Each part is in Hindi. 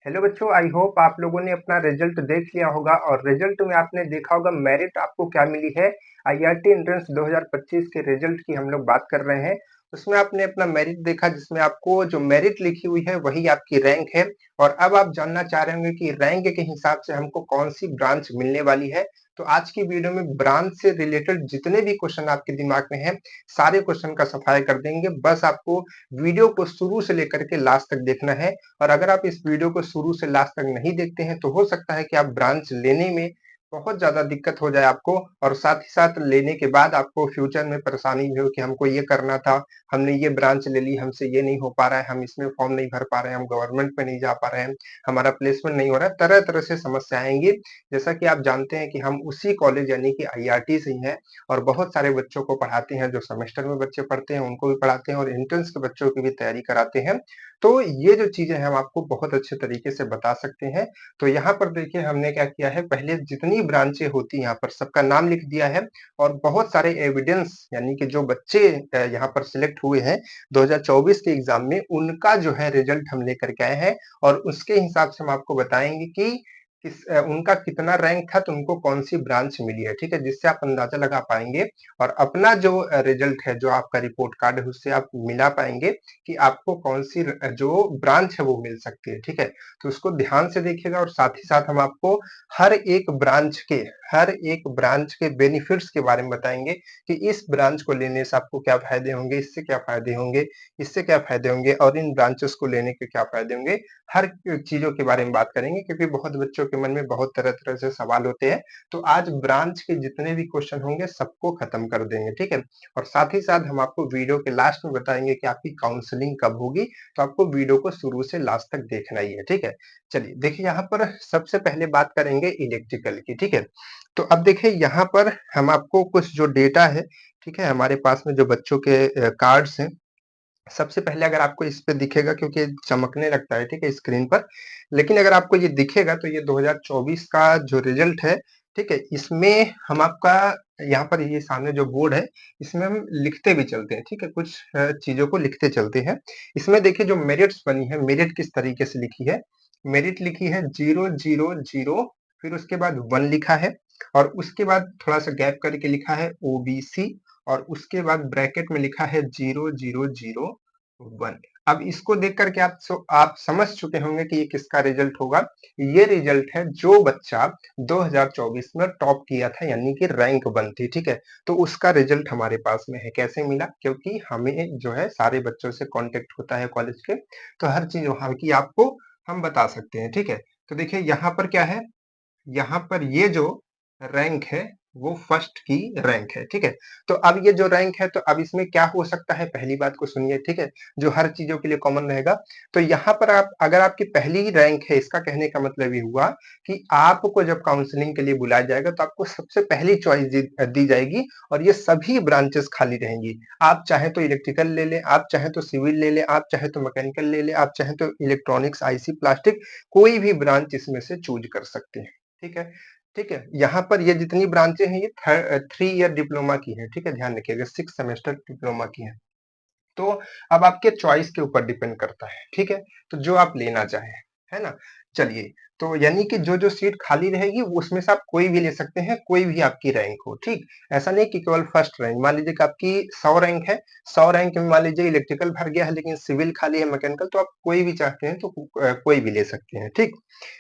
हेलो बच्चों, आई होप आप लोगों ने अपना रिजल्ट देख लिया होगा और रिजल्ट में आपने देखा होगा मेरिट आपको क्या मिली है। आईआईटी एंट्रेंस 2025 के रिजल्ट की हम लोग बात कर रहे हैं। उसमें आपने अपना मेरिट देखा, जिसमें आपको जो मेरिट लिखी हुई है वही आपकी रैंक है। और अब आप जानना चाह रहे होंगे कि रैंक के हिसाब से हमको कौन सी ब्रांच मिलने वाली है। तो आज की वीडियो में ब्रांच से रिलेटेड जितने भी क्वेश्चन आपके दिमाग में हैं, सारे क्वेश्चन का सफाया कर देंगे। बस आपको वीडियो को शुरू से लेकर के लास्ट तक देखना है। और अगर आप इस वीडियो को शुरू से लास्ट तक नहीं देखते हैं तो हो सकता है कि आप ब्रांच लेने में बहुत ज्यादा दिक्कत हो जाए आपको, और साथ ही साथ लेने के बाद आपको फ्यूचर में परेशानी भी हो कि हमको ये करना था, हमने ये ब्रांच ले ली, हमसे ये नहीं हो पा रहा है, हम इसमें फॉर्म नहीं भर पा रहे हैं, हम गवर्नमेंट में नहीं जा पा रहे हैं, हमारा प्लेसमेंट नहीं हो रहा है, तरह तरह से समस्या आएंगी। जैसा कि आप जानते हैं कि हम उसी कॉलेज यानी कि आईआईटी से ही हैं और बहुत सारे बच्चों को पढ़ाते हैं। जो सेमेस्टर में बच्चे पढ़ते हैं उनको भी पढ़ाते हैं और एंट्रेंस के बच्चों की भी तैयारी कराते हैं। तो ये जो चीजें हैं हम आपको बहुत अच्छे तरीके से बता सकते हैं। तो यहाँ पर देखिए हमने क्या किया है, पहले जितनी ब्रांचें होती हैं यहाँ पर सबका नाम लिख दिया है और बहुत सारे एविडेंस यानी कि जो बच्चे यहाँ पर सिलेक्ट हुए हैं 2024 के एग्जाम में, उनका जो है रिजल्ट हम लेकर के आए हैं। और उसके हिसाब से हम आपको बताएंगे कि उनका कितना रैंक था, तो उनको कौन सी ब्रांच मिली है, ठीक है, जिससे आप अंदाजा लगा पाएंगे और अपना जो रिजल्ट है, जो आपका रिपोर्ट कार्ड है, उससे आप मिला पाएंगे कि आपको कौन सी जो ब्रांच है वो मिल सकती है। ठीक है, तो उसको ध्यान से देखिएगा और साथ ही साथ हम आपको हर एक ब्रांच के बेनिफिट्स के बारे में बताएंगे कि इस ब्रांच को लेने से आपको क्या फायदे होंगे, इससे क्या फायदे होंगे, इससे क्या फायदे होंगे और इन ब्रांचेस को लेने के क्या फायदे होंगे। हर चीजों के बारे में बात करेंगे क्योंकि बहुत बच्चों के मन में बहुत तरह तरह से सवाल होते हैं। तो आज ब्रांच के जितने भी क्वेश्चन होंगे सबको खत्म कर देंगे। ठीक है, और साथ ही साथ हम आपको वीडियो के लास्ट में बताएंगे कि आपकी काउंसलिंग कब होगी। तो आपको वीडियो को शुरू से लास्ट तक देखना ही है। ठीक है, चलिए देखिए यहाँ पर सबसे पहले बात करेंगे इलेक्ट्रिकल की। ठीक है, तो अब देखिए यहाँ पर हम आपको कुछ जो डेटा है, ठीक है, हमारे पास में जो बच्चों के कार्ड्स हैं, सबसे पहले अगर आपको इस पे दिखेगा, क्योंकि ये चमकने लगता है ठीक है स्क्रीन पर, लेकिन अगर आपको ये दिखेगा तो ये 2024 का जो रिजल्ट है, ठीक है, इसमें हम आपका यहाँ पर ये सामने जो बोर्ड है इसमें हम लिखते भी चलते हैं। ठीक है, कुछ चीजों को लिखते चलते हैं। इसमें देखिए जो मेरिट्स बनी है, मेरिट किस तरीके से लिखी है, मेरिट लिखी है 000, फिर उसके बाद 1 लिखा है और उसके बाद थोड़ा सा गैप करके लिखा है ओबीसी और उसके बाद ब्रैकेट में लिखा है 0001। अब इसको देख करके आप समझ चुके होंगे कि ये किसका रिजल्ट होगा। ये रिजल्ट है जो बच्चा 2024 में टॉप किया था यानी कि रैंक 1 थी। ठीक है, तो उसका रिजल्ट हमारे पास में है। कैसे मिला, क्योंकि हमें जो है सारे बच्चों से कांटेक्ट होता है कॉलेज के, तो हर चीज वहां की आपको हम बता सकते हैं। ठीक है, तो देखिए यहाँ पर क्या है, यहाँ पर ये जो रैंक है वो फर्स्ट की रैंक है। ठीक है, तो अब ये जो रैंक है तो अब इसमें क्या हो सकता है, पहली बात को सुनिए। ठीक है, जो हर चीजों के लिए कॉमन रहेगा। तो यहाँ पर आप अगर आपकी पहली ही रैंक है, इसका कहने का मतलब ये हुआ कि आपको जब काउंसलिंग के लिए बुलाया जाएगा तो आपको सबसे पहली चॉइस दी जाएगी और ये सभी ब्रांचेस खाली रहेंगी। आप चाहे तो इलेक्ट्रिकल ले लें, आप चाहे तो सिविल ले लें, आप चाहे तो मैकेनिकल ले लें, आप चाहे तो इलेक्ट्रॉनिक्स, आईसी, प्लास्टिक, कोई भी ब्रांच इसमें से चूज कर सकते हैं। ठीक है, ठीक है, यहाँ पर ये जितनी ब्रांचें हैं ये 3 ईयर डिप्लोमा की है। ठीक है, ध्यान रखिएगा 6 सेमेस्टर डिप्लोमा की है। तो अब आपके चॉइस के ऊपर डिपेंड करता है। ठीक है, तो जो आप लेना चाहें, है ना। चलिए, तो यानी कि जो जो सीट खाली रहेगी उसमें से आप कोई भी ले सकते हैं, कोई भी आपकी रैंक हो। ठीक, ऐसा नहीं कि केवल फर्स्ट रैंक। मान लीजिए कि आपकी 100 रैंक है, 100 रैंक में मान लीजिए इलेक्ट्रिकल भर गया है लेकिन सिविल खाली है, मैकेनिकल, तो आप कोई भी चाहते हैं तो कोई भी ले सकते हैं। ठीक,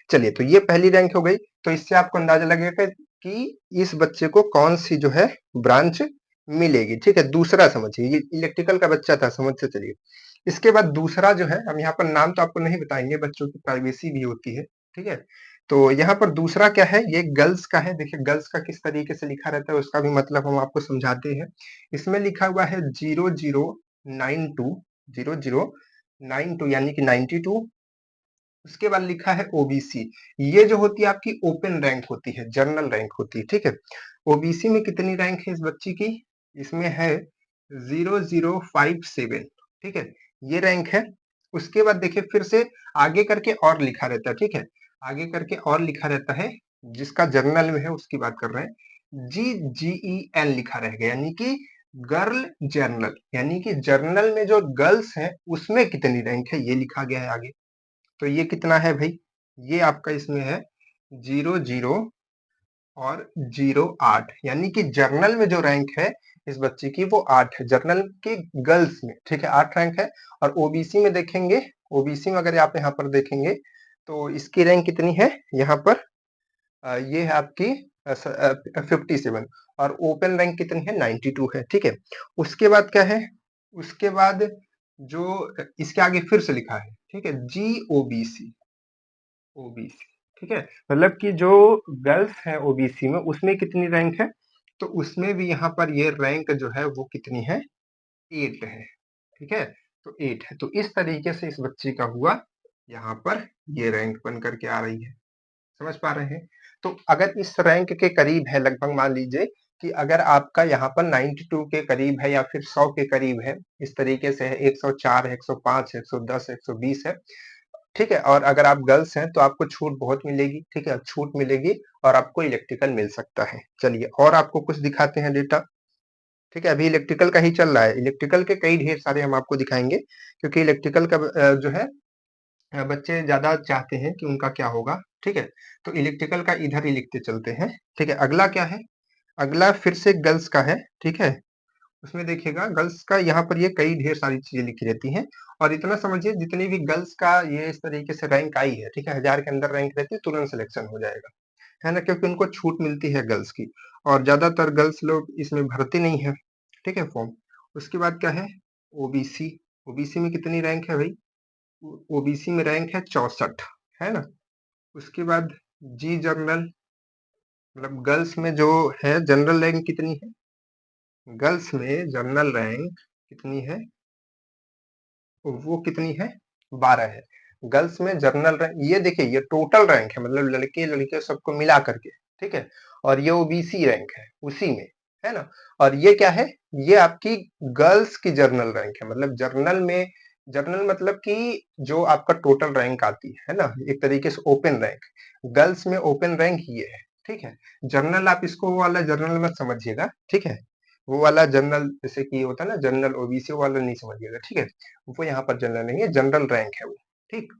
चलिए, तो ये पहली रैंक हो गई। तो इससे आपको अंदाजा लगेगा कि इस बच्चे को कौन सी जो है ब्रांच मिलेगी। ठीक है, दूसरा समझिए, ये इलेक्ट्रिकल का बच्चा था, समझ से चलिए। इसके बाद दूसरा जो है, हम यहाँ पर नाम तो आपको नहीं बताएंगे, बच्चों की प्राइवेसी भी होती है। ठीक है, तो यहाँ पर दूसरा क्या है, ये गर्ल्स का है। देखिए गर्ल्स का किस तरीके से लिखा रहता है उसका भी मतलब हम आपको समझाते हैं। इसमें लिखा हुआ है 0092, 0092 यानी कि 92। उसके बाद लिखा है ओबीसी। ये जो होती है आपकी ओपन रैंक होती है, जनरल रैंक होती है। ठीक है, ओबीसी में कितनी रैंक है इस बच्ची की, इसमें है 0057। ठीक है, ये रैंक है। उसके बाद देखिए फिर से आगे करके और लिखा रहता है। ठीक है, आगे करके और लिखा रहता है, जिसका जर्नल में है उसकी बात कर रहे हैं, GGEN लिखा रहेगा यानी कि गर्ल जर्नल, यानी कि जर्नल में जो गर्ल्स हैं उसमें कितनी रैंक है ये लिखा गया है आगे। तो ये कितना है भाई, ये आपका इसमें है 00 और 08, यानी कि जर्नल में जो रैंक है इस बच्चे की वो 8 है, जर्नल के गर्ल्स में, ठीक है, 8 रैंक है। और ओबीसी में देखेंगे, ओबीसी में अगर आप यहाँ पर देखेंगे तो इसकी रैंक कितनी है यहाँ पर, ये है आपकी 57, और ओपन रैंक कितनी है 92 है, ठीक है। उसके बाद क्या है, उसके बाद जो इसके आगे फिर से लिखा है, ठीक है, GOBC, ओबीसी, ठीक है, मतलब कि जो गर्ल्स है ओबीसी में उसमें कितनी रैंक है, तो उसमें भी यहाँ पर ये रैंक जो है वो कितनी है, 8 है, ठीक है, तो 8 है। तो इस तरीके से इस बच्चे का हुआ, यहाँ पर ये रैंक बन करके आ रही है, समझ पा रहे हैं। तो अगर इस रैंक के करीब है, लगभग मान लीजिए कि अगर आपका यहाँ पर 92 के करीब है या फिर 100 के करीब है, इस तरीके से है, 104 है, 105 है, 110 है, 120 है, ठीक है, और अगर आप गर्ल्स हैं तो आपको छूट बहुत मिलेगी, ठीक है, छूट मिलेगी और आपको इलेक्ट्रिकल मिल सकता है। चलिए और आपको कुछ दिखाते हैं डेटा, ठीक है, अभी इलेक्ट्रिकल का ही चल रहा है, इलेक्ट्रिकल के कई ढेर सारे हम आपको दिखाएंगे, क्योंकि इलेक्ट्रिकल का जो है बच्चे ज्यादा चाहते हैं कि उनका क्या होगा, ठीक है, तो इलेक्ट्रिकल का इधर ही लिखते चलते हैं, ठीक है। अगला क्या है, अगला फिर से गर्ल्स का है, ठीक है, उसमें देखिएगा गर्ल्स का यहाँ पर ये कई ढेर सारी चीजें लिखी रहती हैं, और इतना समझिए जितनी भी गर्ल्स का ये इस तरीके से रैंक आई है, ठीक है, 1000 के अंदर रैंक रहती है तुरंत सिलेक्शन हो जाएगा, है ना, क्योंकि उनको छूट मिलती है गर्ल्स की, और ज्यादातर गर्ल्स लोग इसमें भरती नहीं है, ठीक है, फॉर्म। उसके बाद क्या है, ओबीसी, ओबीसी में कितनी रैंक है भाई, ओबीसी में रैंक है 64, है ना। उसके बाद जी जर्नल, मतलब गर्ल्स में जो है जनरल रैंक कितनी है, गर्ल्स में जनरल रैंक कितनी है, वो कितनी है, 12 है। गर्ल्स में जनरल रैंक, ये देखिए ये टोटल रैंक है, मतलब लड़के लड़के सबको मिला करके, ठीक है, और ये ओबीसी रैंक है उसी में, है ना। और ये क्या है, ये आपकी गर्ल्स की जर्नल रैंक है, मतलब जर्नल में, जर्नल मतलब कि जो आपका टोटल रैंक आती है ना, एक तरीके से ओपन रैंक, गर्ल्स में ओपन रैंक ये है, ठीक है। जर्नल आप इसको वो वाला जर्नल मत समझिएगा, ठीक है, वो वाला जनरल जैसे कि होता है ना जनरल ओबीसी वाला नहीं समझिएगा, ठीक है, वो यहाँ पर जनरल नहीं है, जनरल रैंक है वो, ठीक।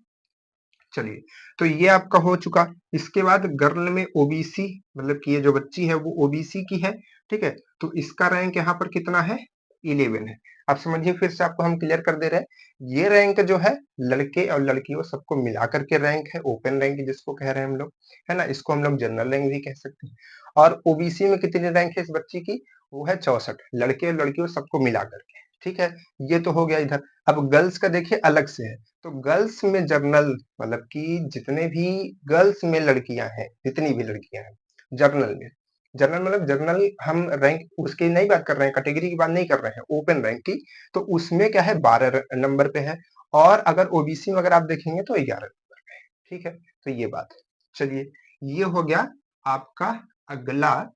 चलिए, तो ये आपका हो चुका। इसके बाद गर्ल में ओबीसी, मतलब कि ये जो बच्ची है वो ओबीसी की है, ठीक है, तो इसका रैंक यहाँ पर कितना है, 11 है। आप समझिए, फिर से आपको हम क्लियर कर दे रहे हैं, ये रैंक जो है लड़के और लड़कियों सबको मिला करके रैंक है, ओपन रैंक जिसको कह रहे हैं हम लोग, है ना, इसको हम लोग जनरल रैंक भी कह सकते हैं। और ओबीसी में कितनी रैंक है इस बच्ची की, वो है 64, लड़के और लड़कियों सबको मिला करके, ठीक है। ये तो हो गया इधर। अब गर्ल्स का देखिए अलग से है, तो गर्ल्स में जर्नल, मतलब कि जितने भी गर्ल्स में लड़कियां हैं, जितनी भी लड़कियां हैं जर्नल में, जर्नल मतलब जर्नल हम रैंक उसकी नहीं बात कर रहे हैं, कैटेगरी की बात नहीं कर रहे हैं, ओपन रैंक की, तो उसमें क्या है 12 नंबर पे है, और अगर ओबीसी में अगर आप देखेंगे तो 11 नंबर पे है, ठीक है। तो ये बात है। चलिए, ये हो गया आपका अगला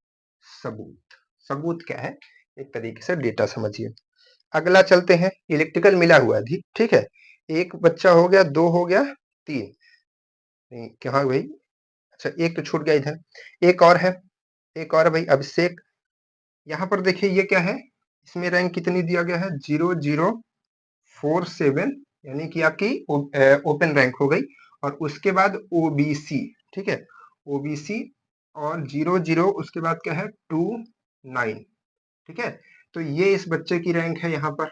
सबूत। सबूत क्या है, एक तरीके से डेटा समझिए। अगला चलते हैं, इलेक्ट्रिकल मिला हुआ है, ठीक है, एक बच्चा हो गया, दो हो गया, तीन, नहीं कहाँ भाई, अच्छा एक तो छूट गया इधर, एक और है, एक और है भाई अभिषेक। यहाँ पर देखिए ये क्या है, इसमें रैंक कितनी दिया गया है, 0047, यानी कि आपकी ओपन रैंक हो गई, और उसके बाद ओबीसी, ठीक है, ओबीसी, और 00 उसके बाद क्या है 29, ठीक है। तो ये इस बच्चे की रैंक है यहाँ पर।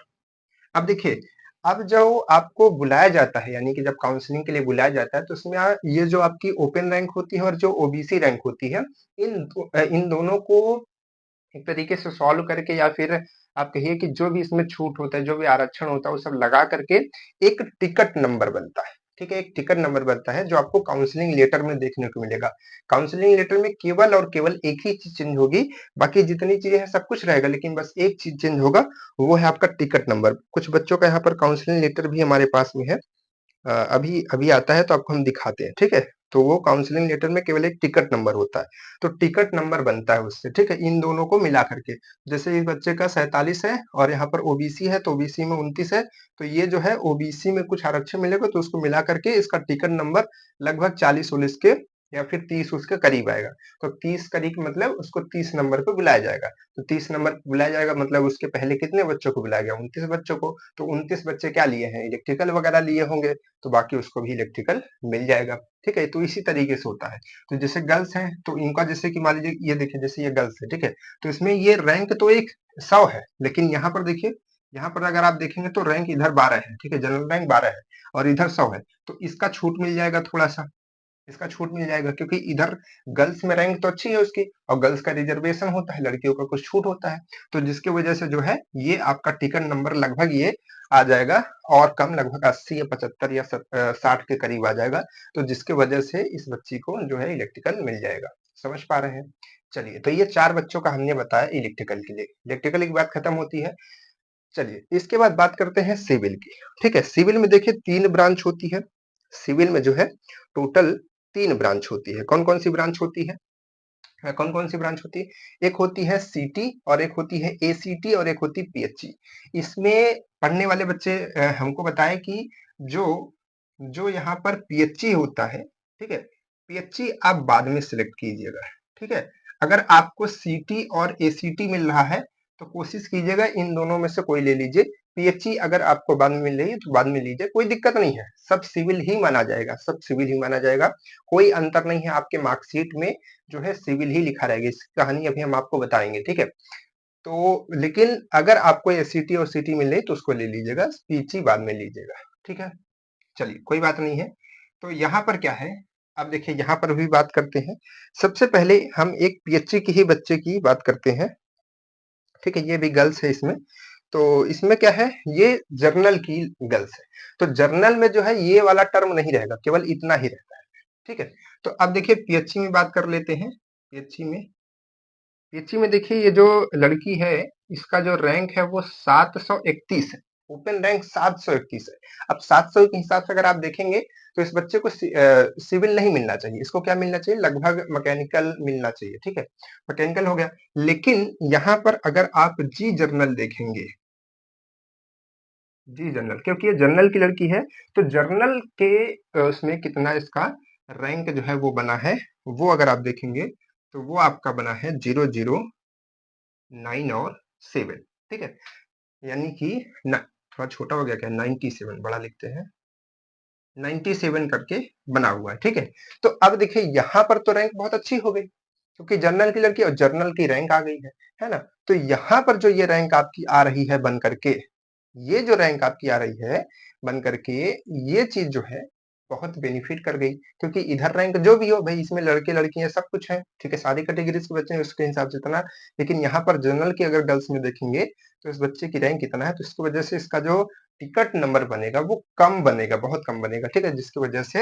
अब देखिए, अब जो आपको बुलाया जाता है, यानी कि जब काउंसलिंग के लिए बुलाया जाता है, तो उसमें ये जो आपकी ओपन रैंक होती है और जो ओबीसी रैंक होती है, इन दोनों को एक तरीके से सॉल्व करके, या फिर आप कहिए कि जो भी इसमें छूट होता है, जो भी आरक्षण होता है, वो सब लगा करके एक टिकट नंबर बनता है, ठीक है, एक टिकट नंबर बनता है जो आपको काउंसलिंग लेटर में देखने को मिलेगा। काउंसलिंग लेटर में केवल और केवल एक ही चीज चेंज होगी, बाकी जितनी चीजें हैं सब कुछ रहेगा, लेकिन बस एक चीज चेंज होगा, वो है आपका टिकट नंबर। कुछ बच्चों का यहाँ पर काउंसलिंग लेटर भी हमारे पास में है, अभी अभी आता है तो आपको हम दिखाते हैं, ठीक है। तो वो काउंसलिंग लेटर में केवल एक टिकट नंबर होता है, तो टिकट नंबर बनता है उससे, ठीक है, इन दोनों को मिला करके। जैसे इस बच्चे का 47 है और यहाँ पर ओबीसी है, तो ओबीसी में 29 है, तो ये जो है ओबीसी में कुछ आरक्षण मिलेगा, तो उसको मिला करके इसका टिकट नंबर लगभग 40-40 के या फिर 30 उसके करीब आएगा। तो 30 करीब मतलब उसको 30 नंबर पे बुलाया जाएगा, तो 30 नंबर पे बुलाया जाएगा मतलब उसके पहले कितने बच्चों को बुलाया गया, 29 बच्चों को, तो 29 बच्चे क्या लिए हैं, इलेक्ट्रिकल वगैरह लिए होंगे, तो बाकी उसको भी इलेक्ट्रिकल मिल जाएगा, ठीक है? तो इसी तरीके से होता है। तो जैसे गर्ल्स हैं, तो इनका जैसे कि मान लीजिए ये देखिए जैसे ये गर्ल्स है, ठीक है? तो इसमें ये रैंक तो एक 100 है, लेकिन यहाँ पर देखिए, यहाँ पर अगर आप देखेंगे तो रैंक इधर 12 है, ठीक है? जनरल रैंक 12 है और इधर 100 है, तो इसका छूट मिल जाएगा थोड़ा-सा, इसका छूट मिल जाएगा क्योंकि इधर गर्ल्स में रैंक तो अच्छी है उसकी और गर्ल्स का रिजर्वेशन होता है, लड़कियों का कुछ छूट होता है, तो जिसकी वजह से जो है ये आपका टिकट नंबर लगभग ये आ जाएगा और कम, लगभग 80 या 75 या 60 के करीब आ जाएगा, तो जिसकी वजह से इस बच्ची को जो है इलेक्ट्रिकल मिल जाएगा। समझ पा रहे हैं? चलिए, तो ये 4 बच्चों का हमने बताया इलेक्ट्रिकल के लिए। इलेक्ट्रिकल की बात खत्म होती है। चलिए, इसके बाद बात करते हैं सिविल की। ठीक है? सिविल में देखिए 3 ब्रांच होती है। सिविल में जो है टोटल 3 ब्रांच होती है। कौन-कौन सी ब्रांच होती है? कौन-कौन सी ब्रांच होती है? एक होती है सीटी और एक होती है एसीटी और एक होती है पीएचई। इसमें पढ़ने वाले बच्चे हमको बताएं कि जो जो यहाँ पर पीएचई होता है, ठीक है? पीएचई आप बाद में सिलेक्ट कीजिएगा, ठीक है? अगर आपको सीटी और एसीटी मिल रहा है, तो कोशिश कीजिएगा इन दोनों में से कोई ले लीजिए। पीएचई अगर आपको बाद में मिल रही है, तो बाद में लीजिए, कोई दिक्कत नहीं है। सब सिविल ही माना जाएगा, सब सिविल ही माना जाएगा। कोई अंतर नहीं है, आपके मार्कशीट में जो है सिविल ही लिखा रहेगा। इसकी कहानी अभी हम आपको बताएंगे, ठीक है? तो लेकिन अगर आपको एससीटी और सीटी मिल रही तो उसको ले लीजिएगा, पीएचई बाद में लीजिएगा, ठीक है? चलिए, कोई बात नहीं है। तो यहाँ पर क्या है, अब देखिए यहाँ पर भी बात करते हैं। सबसे पहले हम एक पीएचई की ही बच्चे की बात करते हैं, ठीक है? ये भी गर्ल्स है इसमें। तो इसमें क्या है, ये जर्नल की गर्ल्स है। तो जर्नल में जो है ये वाला टर्म नहीं रहेगा, केवल इतना ही रहता है, ठीक है? तो अब देखिए पीएचई में बात कर लेते हैं। पीएचई में देखिए ये जो लड़की है, इसका जो रैंक है वो 731 है। ओपन रैंक 731 है। अब 700 के हिसाब से अगर आप देखेंगे तो इस बच्चे को सिविल नहीं मिलना चाहिए। इसको क्या मिलना चाहिए? लगभग मैकेनिकल मिलना चाहिए, ठीक है? मैकेनिकल हो गया। लेकिन यहाँ पर अगर आप जी जर्नल देखेंगे, जी जनरल, क्योंकि ये जनरल की लड़की है, तो जनरल के उसमें कितना इसका रैंक जो है वो बना है, वो अगर आप देखेंगे तो वो आपका बना है 009 और 7, ठीक है? यानी कि थोड़ा छोटा हो गया क्या, 97 बड़ा लिखते हैं, 97 करके बना हुआ है, ठीक है? तो अब देखिए यहाँ पर तो रैंक बहुत अच्छी हो गई, क्योंकि जनरल की लड़की और जनरल की रैंक आ गई है ना? तो यहाँ पर जो ये रैंक आपकी आ रही है बन करके, ये जो रैंक आपकी आ रही है बन करके, ये चीज जो है बहुत बेनिफिट कर गई, क्योंकि इधर रैंक जो भी हो भाई, इसमें लड़के लड़कियां सब कुछ है, ठीक है? सारी कैटेगरीज के बच्चे हैं उसके हिसाब से इतना, लेकिन यहाँ पर जनरल की अगर गर्ल्स में देखेंगे तो इस बच्चे की रैंक इतना है, तो इसकी वजह से इसका जो टिकट नंबर बनेगा वो कम बनेगा, बहुत कम बनेगा, ठीक है? जिसकी वजह से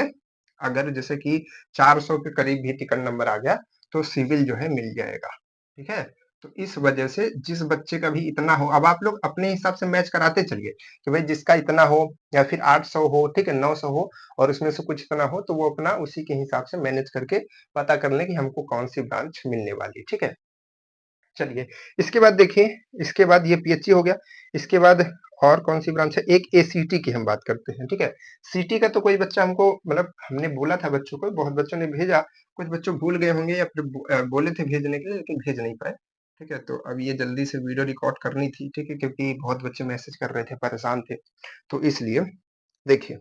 अगर जैसे कि 400 के करीब भी टिकट नंबर आ गया तो सिविल जो है मिल जाएगा, ठीक है? तो इस वजह से जिस बच्चे का भी इतना हो, अब आप लोग अपने हिसाब से मैच कराते चलिए कि भाई जिसका इतना हो या फिर 800 हो, ठीक है, 900 हो और उसमें से कुछ इतना हो, तो वो अपना उसी के हिसाब से मैनेज करके पता कर लें कि हमको कौन सी ब्रांच मिलने वाली है, ठीक है? चलिए, इसके बाद देखिए, इसके बाद ये पीएचई हो गया। इसके बाद और कौन सी ब्रांच है, एक एसीटी की हम बात करते हैं, ठीक है? सीटी का तो कोई बच्चा हमको, मतलब हमने बोला था बच्चों को, बहुत बच्चों ने भेजा, कुछ बच्चों भूल गए होंगे या फिर बोले थे भेजने के लिए लेकिन भेज नहीं पाए, ठीक है? तो अब ये जल्दी से वीडियो रिकॉर्ड करनी थी, ठीक है? क्योंकि बहुत बच्चे मैसेज कर रहे थे, परेशान थे, तो इसलिए देखिए,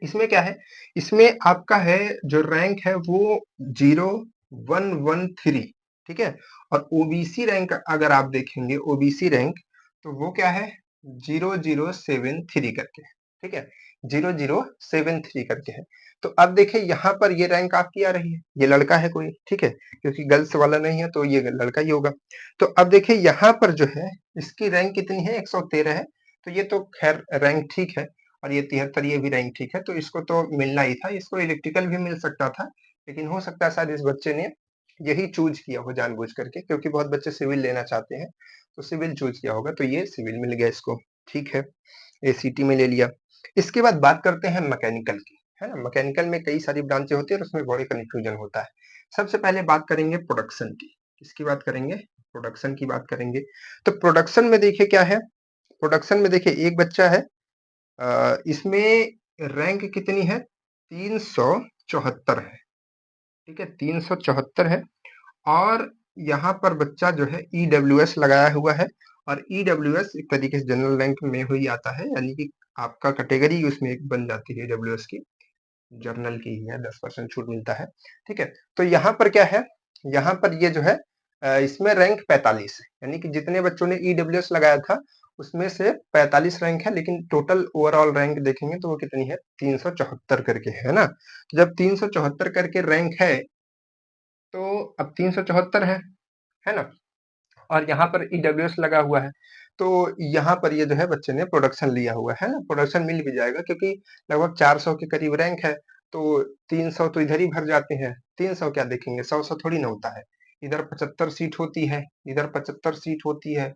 इसमें क्या है, इसमें आपका है जो रैंक है वो 0113, ठीक है? और ओबीसी रैंक अगर आप देखेंगे, ओबीसी रैंक, तो वो क्या है, 0073 करके, ठीक है? 0073 करके है। तो अब देखिए यहाँ पर ये रैंक आपकी आ रही है, ये लड़का है कोई, ठीक है? क्योंकि गर्ल्स वाला नहीं है तो ये लड़का ही होगा। तो अब देखिए यहाँ पर जो है इसकी रैंक कितनी है, 113 है, तो ये तो खैर रैंक ठीक है, और ये 73, ये भी रैंक ठीक है, तो इसको तो मिलना ही था, इसको इलेक्ट्रिकल भी मिल सकता था, लेकिन हो सकता है शायद इस बच्चे ने यही चूज किया हो जानबूझ करके, क्योंकि बहुत बच्चे सिविल लेना चाहते हैं, तो सिविल चूज किया होगा, तो ये सिविल मिल गया इसको, ठीक है? एसीटी में ले लिया। इसके बाद बात करते हैं मैकेनिकल की, है ना? मैकेनिकल में कई सारी ब्रांचें होती है और उसमें बड़ी कंफ्यूजन होता है। सबसे पहले बात करेंगे प्रोडक्शन की। किसकी बात करेंगे? प्रोडक्शन की बात करेंगे। तो प्रोडक्शन में देखिए क्या है, प्रोडक्शन में देखिए एक बच्चा है, इसमें रैंक कितनी है, 374 है, ठीक है? 374 है, और यहाँ पर बच्चा जो है ईडब्ल्यूएस लगाया हुआ है, और ईडब्ल्यूएस एक तरीके से जनरल रैंक में ही आता है, यानी कि आपका कैटेगरी उसमें एक बन जाती है ईडब्ल्यूएस की। जर्नल की ही है, 10% छूट मिलता है, ठीक है। तो यहाँ पर क्या है, यहाँ पर ये जो है इसमें रैंक 45 है, यानी कि जितने बच्चों ने ईडब्ल्यूएस लगाया था उसमें से 45 रैंक है, लेकिन टोटल ओवरऑल रैंक देखेंगे तो वो कितनी है, 374 करके है ना। तो जब 374 करके रैंक है तो अब 374 है ना, और यहाँ पर ईडब्ल्यूएस लगा हुआ है, तो यहाँ पर ये जो है बच्चे ने प्रोडक्शन लिया हुआ है ना, प्रोडक्शन मिल भी जाएगा क्योंकि लगभग 400 के करीब रैंक है, तो 300 तो इधर ही भर जाते हैं, 300 क्या देखेंगे, 100 थोड़ी ना होता है। इधर 75 सीट होती है, इधर 75 सीट होती है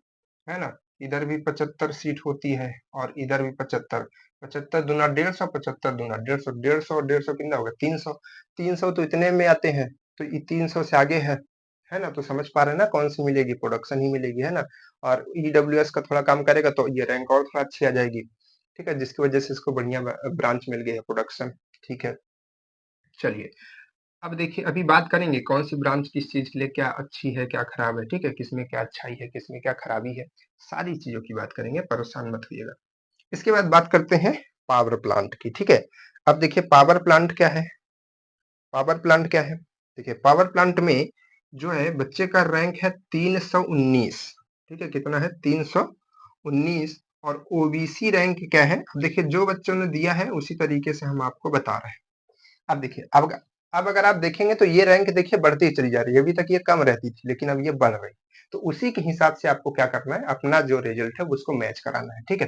ना, इधर भी 75 सीट होती है और इधर भी 75, 75 दूना 150, 75 दूना 150, 150 150 कितना होगा, 300, 300 तो इतने में आते हैं, तो ये 300 से आगे है ना, तो समझ पा रहे हैं ना कौन सी मिलेगी, प्रोडक्शन ही मिलेगी, है ना। और ईडब्ल्यूएस का थोड़ा काम करेगा तो ये रैंक और थोड़ा अच्छी आ जाएगी, ठीक है, जिसकी वजह से इसको बढ़िया ब्रांच मिल गई है प्रोडक्शन, ठीक है। चलिए, अब देखिए अभी बात करेंगे कौन सी ब्रांच किस चीज के लिए क्या अच्छी है क्या खराब है, ठीक है, किसमें क्या अच्छाई है किसमें क्या खराबी है, सारी चीजों की बात करेंगे, परेशान मत होइएगा। इसके बाद बात करते हैं पावर प्लांट की, ठीक है। अब देखिए पावर प्लांट क्या है, पावर प्लांट क्या है, देखिए पावर प्लांट में जो है बच्चे का रैंक है 319, ठीक है, कितना है 319, और ओबीसी रैंक क्या है, अब देखिए जो बच्चों ने दिया है उसी तरीके से हम आपको बता रहे हैं। अब देखिए अब अगर आप देखेंगे तो ये रैंक देखिए बढ़ती चली जा रही है, अभी तक ये कम रहती थी लेकिन अब ये बढ़ रही, तो उसी के हिसाब से आपको क्या करना है, अपना जो रिजल्ट है उसको मैच कराना है, ठीक है।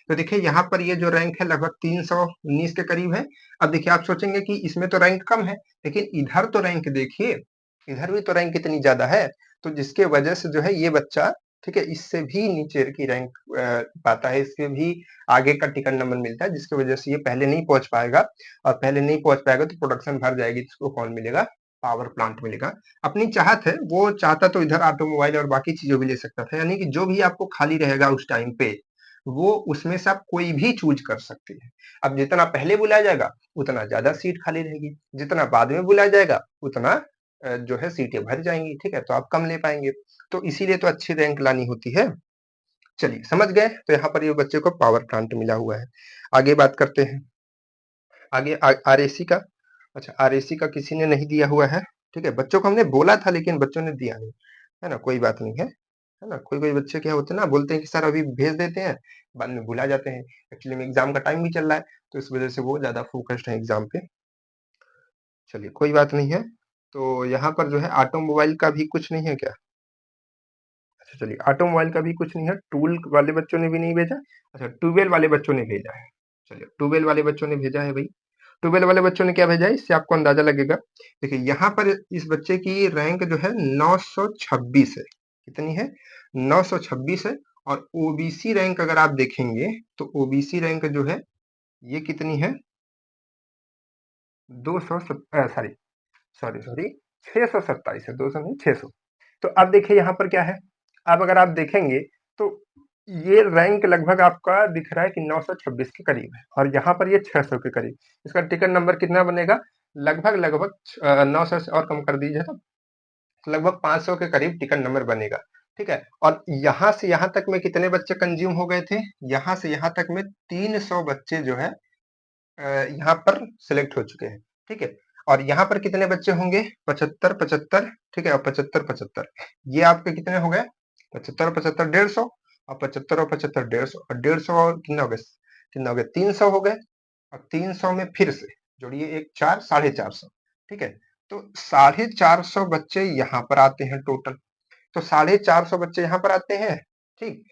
तो देखिए यहाँ पर ये जो रैंक है लगभग 319 के करीब है। अब देखिए आप सोचेंगे कि इसमें तो रैंक कम है, लेकिन इधर तो रैंक देखिए, इधर भी तो रैंक कितनी ज्यादा है, तो जिसके वजह से जो है ये बच्चा, ठीक है, इससे भी नीचे की रैंक पाता है, इससे भी आगे का टिकट नंबर मिलता है, जिसकी वजह से ये पहले नहीं पहुंच पाएगा, और पहले नहीं पहुंच पाएगा तो प्रोडक्शन भर जाएगी, जिसको कौन मिलेगा, पावर प्लांट मिलेगा। अपनी चाहत है, वो चाहता तो इधर ऑटोमोबाइल और बाकी चीजों भी ले सकता था, यानी कि जो भी आपको खाली रहेगा उस टाइम पे वो उसमें से आप कोई भी चूज कर सकते हैं। अब जितना पहले बुलाया जाएगा उतना ज्यादा सीट खाली रहेगी, जितना बाद में बुलाया जाएगा उतना जो है सीटें भर जाएंगी, ठीक है, तो आप कम ले पाएंगे, तो इसीलिए तो अच्छी रैंक लानी होती है। चलिए समझ गए, तो यहाँ पर ये बच्चे को पावर प्लांट मिला हुआ है। आगे बात करते हैं, आगे आरएसी का। अच्छा, आरएसी का किसी ने नहीं दिया हुआ है, ठीक है, बच्चों को हमने बोला था लेकिन बच्चों ने दिया नहीं, है ना, कोई बात नहीं है ना। कोई कोई बच्चे क्या होते हैं ना, बोलते हैं कि सर अभी भेज देते हैं, बाद में भुला जाते हैं, एक्चुअली में एग्जाम का टाइम भी चल रहा है, तो इस वजह से वो ज्यादा फोकस्ड है एग्जाम पे। चलिए कोई बात नहीं है, तो यहाँ पर जो है ऑटोमोबाइल का भी कुछ नहीं है क्या, अच्छा चलिए ऑटोमोबाइल का भी कुछ नहीं है, टूल वाले बच्चों ने भी नहीं भेजा, अच्छा ट्यूबवेल वाले बच्चों ने भेजा है। चलिए ट्यूबवेल वाले बच्चों ने भेजा है भाई, ट्यूबवेल वाले बच्चों ने क्या भेजा है, इससे आपको अंदाजा लगेगा। देखिए यहाँ पर इस बच्चे की रैंक जो है 926 है, कितनी है, 926 है, और ओबीसी रैंक अगर आप देखेंगे तो ओबीसी रैंक जो है ये कितनी है, 200 सॉरी सॉरी सॉरी 627 है, 200 नहीं 600। तो अब देखिए यहाँ पर क्या है, अब अगर आप देखेंगे तो ये रैंक लगभग आपका दिख रहा है कि 926 के करीब है, और यहाँ पर ये 600 के करीब, इसका टिकट नंबर कितना बनेगा, लगभग लगभग 900 से और कम कर दीजिए तो लगभग 500 के करीब टिकट नंबर बनेगा, ठीक है। और यहाँ से यहाँ तक में कितने बच्चे कंज्यूम हो गए थे, यहाँ से यहाँ तक में 300 बच्चे जो है यहाँ पर सिलेक्ट हो चुके हैं, ठीक है। और यहाँ पर कितने बच्चे होंगे, 75 75, ठीक है, और 75 75, ये आपके कितने हो गए, 75 75 150, और 75 और 75 150, और 150 और कितना हो गया, कितना हो गया, 300 हो गए, और 300 में फिर से जोड़िए एक 4, 450, ठीक है। तो 450 बच्चे यहाँ पर आते हैं टोटल, तो 450 बच्चे यहाँ पर आते हैं, ठीक।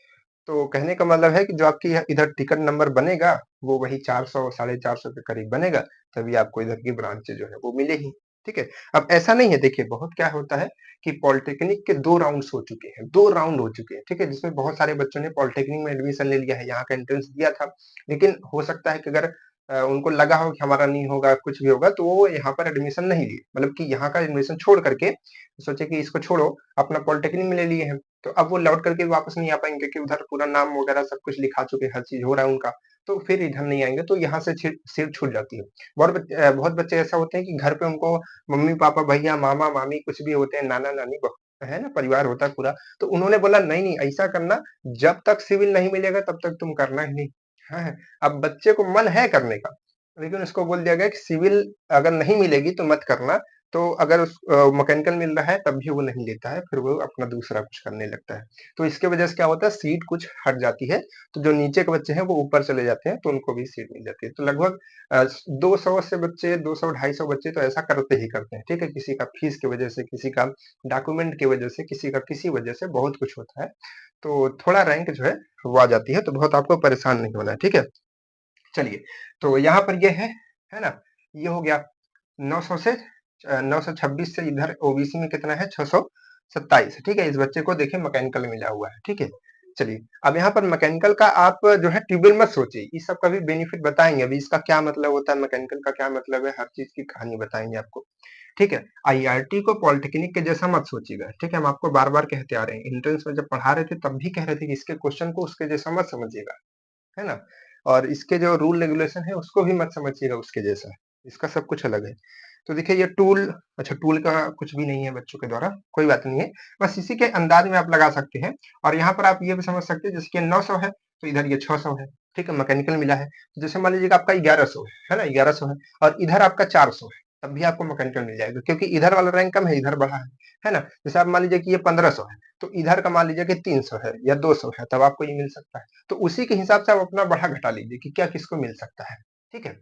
तो कहने का मतलब है कि जो आपकी इधर टिकट नंबर बनेगा वो वही 400 450 के करीब बनेगा, तभी आपको इधर की ब्रांचें जो है वो मिलेगी, ठीक है। अब ऐसा नहीं है, देखिए बहुत क्या होता है कि पॉलिटेक्निक के 2 राउंड्स हो चुके हैं, 2 राउंड हो चुके हैं, ठीक है, जिसमें बहुत सारे बच्चों ने पॉलिटेक्निक में एडमिशन ले लिया है, यहाँ का एंट्रेंस दिया था, लेकिन हो सकता है कि अगर उनको लगा हो कि हमारा नहीं होगा कुछ भी होगा तो वो यहाँ पर एडमिशन नहीं लिए, मतलब कि यहाँ का एडमिशन छोड़ करके सोचे कि इसको छोड़ो अपना पॉलिटेक्निक में ले लिए हैं, तो अब वो लौट करके वापस नहीं आ पाएंगे क्योंकि उधर पूरा नाम वगैरह सब कुछ लिखा चुके, हर चीज हो रहा है उनका, तो फिर इधर नहीं आएंगे, तो यहाँ से सीट छूट जाती है। बहुत बच्चे ऐसा होते हैं कि घर पे उनको मम्मी पापा भैया मामा मामी कुछ भी होते हैं, नाना नानी है ना, परिवार होता है पूरा, तो उन्होंने बोला नहीं नहीं ऐसा करना, जब तक सिविल नहीं मिलेगा तब तक तुम करना ही नहीं है। अब बच्चे को मन है करने का, लेकिन उसको बोल दिया गया कि सिविल अगर नहीं मिलेगी तो मत करना। तो अगर मैकेनिकल मिल रहा है तब भी वो नहीं लेता है, फिर वो अपना दूसरा कुछ करने लगता है। तो इसके वजह से क्या होता है, सीट कुछ हट जाती है, तो जो नीचे के बच्चे हैं वो ऊपर चले जाते हैं, तो उनको भी सीट मिल जाती है। तो लगभग 200 से बच्चे, 200 250 बच्चे तो ऐसा करते ही करते हैं, ठीक है। किसी का फीस की वजह से, किसी का डॉक्यूमेंट की वजह से, किसी का किसी वजह से, बहुत कुछ होता है। तो थोड़ा रैंक जो है वो आ जाती है, तो बहुत आपको परेशान नहीं होना है, ठीक है। चलिए, तो यहाँ पर ये है ना? ये हो गया 900 से 926 से इधर ओबीसी में कितना है, 627, ठीक है। इस बच्चे को देखिए मैकेनिकल मिला हुआ है, ठीक है। चलिए, अब यहाँ पर मैकेनिकल का आप जो है ट्यूबवेल मत सोचिए, इस सब का भी बेनिफिट बताएंगे, अभी इसका क्या मतलब होता है, मैकेनिकल का क्या मतलब है, हर चीज की कहानी बताएंगे आपको, ठीक है। आईआरटी को पॉलिटेक्निक के जैसा मत सोचिएगा, ठीक है। हम आपको बार बार कहते आ रहे हैं, एंट्रेंस में जब पढ़ा रहे थे तब भी कह रहे थे कि इसके क्वेश्चन को उसके जैसा मत समझिएगा, है ना? और इसके जो रूल रेगुलेशन है उसको भी मत समझिएगा उसके जैसा, इसका सब कुछ अलग है। तो देखिए ये टूल, अच्छा टूल का कुछ भी नहीं है बच्चों के द्वारा, कोई बात नहीं है, बस इसी के अंदाज में आप लगा सकते हैं। और यहाँ पर आप ये भी समझ सकते हैं, जैसे कि 900 है तो इधर ये 600 है, ठीक है, मैकेनिकल मिला है। तो जैसे मान लीजिएगा आपका 1100 है ना, 1100 है, और इधर आपका 400 है, तब भी आपको मैकेनिकल मिल जाएगा, क्योंकि इधर वाला रैंक कम है, इधर बढ़ा है ना। जैसे आप मान लीजिए कि ये 1500 है, तो इधर का मान लीजिए कि 300 है या 200 है, तब आपको ये मिल सकता है। तो उसी के हिसाब से आप अपना बढ़ा घटा लीजिए कि क्या किसको मिल सकता है, ठीक है।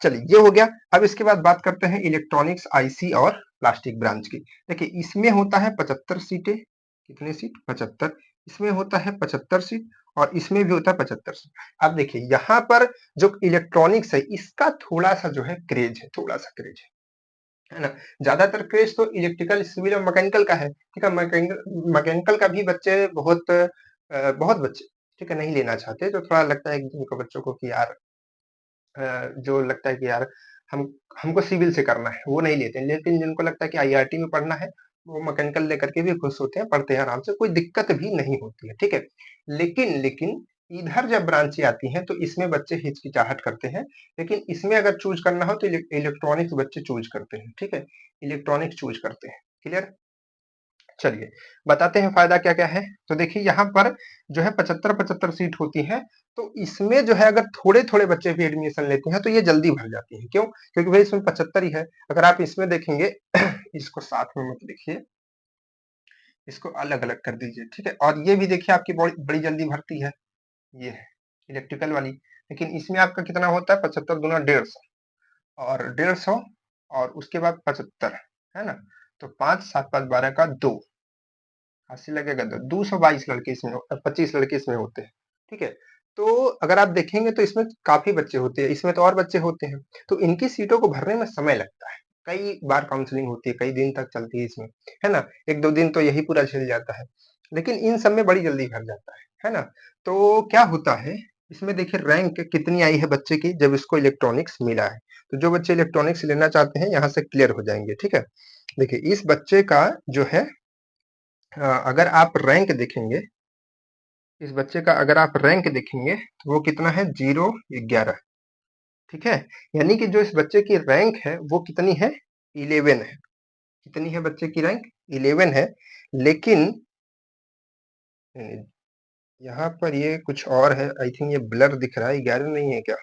चलिए ये हो गया। अब इसके बाद बात करते हैं इलेक्ट्रॉनिक्स आईसी और प्लास्टिक ब्रांच की। देखिए इसमें होता है 75 सीटें, कितने सीट, 75। इसमें होता है 75 सीट, और इसमें भी होता है 75 सीट। अब देखिए यहाँ पर जो इलेक्ट्रॉनिक्स है इसका थोड़ा सा जो है क्रेज है, थोड़ा सा क्रेज है ना। ज्यादातर क्रेज तो इलेक्ट्रिकल, सिविल और मैकेनिकल का है, ठीक है। मैकेनिकल मैकेनिकल का भी बच्चे बहुत बच्चे, ठीक है, नहीं लेना चाहते। तो थोड़ा लगता है जिनको बच्चों को कि यार जो लगता है कि यार हम हमको सिविल से करना है, वो नहीं लेते। लेकिन जिनको लगता है कि आईआईटी में पढ़ना है, वो मैकेनिकल लेकर के भी खुश होते हैं, पढ़ते हैं आराम से, कोई दिक्कत भी नहीं होती है, ठीक है। लेकिन लेकिन इधर जब ब्रांचें आती हैं तो इसमें बच्चे हिचकिचाहट करते हैं। लेकिन इसमें अगर चूज करना हो तो इलेक्ट्रॉनिक्स बच्चे चूज करते हैं, ठीक है, इलेक्ट्रॉनिक्स चूज करते हैं। क्लियर? चलिए, बताते हैं फ़ायदा क्या-क्या है। तो देखिए यहाँ पर जो है 75-75 सीट होती हैं, तो इसमें जो है अगर थोड़े-थोड़े बच्चे भी एडमिशन लेते हैं तो ये जल्दी भर जाती है। क्यों? क्योंकि भई इसमें 75 ही है। अगर आप इसमें देखेंगे इसको साथ में मत लिखिए, इसको अलग-अलग कर दीजिए, ठीक है? और ये भी देखिए आपकी बड़ी बड़ी जल्दी भरती है, ये है, इलेक्ट्रिकल वाली। लेकिन इसमें आपका कितना होता है, 75 दूना 150, और 150 और उसके बाद 75, है ना? तो 5 7 5 12 का 2, 80 लगेगा, 222 लड़के इसमें 25 लड़के इसमें होते हैं, ठीक है। तो अगर आप देखेंगे तो इसमें काफी बच्चे होते हैं, इसमें तो और बच्चे होते हैं। तो इनकी सीटों को भरने में समय लगता है, कई बार काउंसलिंग होती है, कई दिन तक चलती है इसमें, है ना। एक दो दिन तो यही पूरा झेल जाता है, लेकिन इन सब में बड़ी जल्दी भर जाता है ना। तो क्या होता है, इसमें देखिए रैंक कितनी आई है बच्चे की जब इसको इलेक्ट्रॉनिक्स मिला है। तो जो बच्चे इलेक्ट्रॉनिक्स लेना चाहते हैं यहाँ से क्लियर हो जाएंगे, ठीक है। देखिए इस बच्चे का जो है अगर आप रैंक देखेंगे, इस बच्चे का अगर आप रैंक देखेंगे तो वो कितना है, 0-11, ठीक है। यानी कि जो इस बच्चे की रैंक है वो कितनी है, 11 है। कितनी है बच्चे की रैंक, 11 है। लेकिन अ, यहाँ पर ये कुछ और है, आई थिंक ये ब्लर दिख रहा है, 11 नहीं है क्या,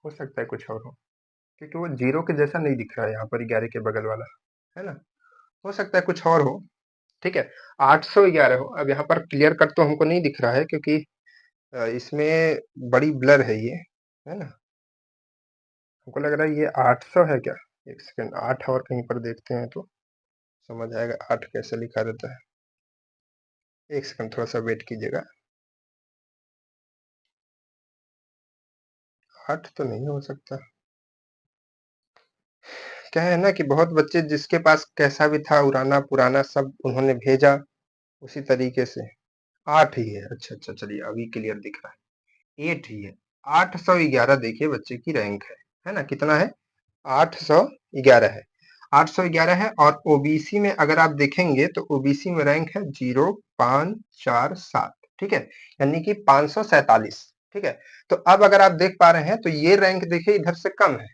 हो सकता है कुछ और हो, क्योंकि वो जीरो के जैसा नहीं दिख रहा है यहाँ पर 11 के बगल वाला, है ना। हो सकता है कुछ और हो, ठीक है। 811 हो। अब यहाँ पर क्लियर कट तो हमको नहीं दिख रहा है, क्योंकि इसमें बड़ी ब्लर है ये, है ना। हमको लग रहा है ये 800 है क्या, एक सेकंड, 8 और कहीं पर देखते हैं तो समझ आएगा 8 कैसे लिखा रहता है। एक सेकंड थोड़ा सा वेट कीजिएगा, 8 तो नहीं हो सकता। क्या है ना कि बहुत बच्चे जिसके पास कैसा भी था उराना पुराना सब उन्होंने भेजा उसी तरीके से। 8 ही है, अच्छा अच्छा, चलिए अभी क्लियर दिख रहा है, 8 ही है। 811 देखिए बच्चे की रैंक है ना, कितना है, 811 है। 811 है, और ओबीसी में अगर आप देखेंगे तो ओबीसी में रैंक है 0547, ठीक है, यानी कि 547, ठीक है। तो अब अगर आप देख पा रहे हैं तो ये रैंक देखिए इधर से कम है,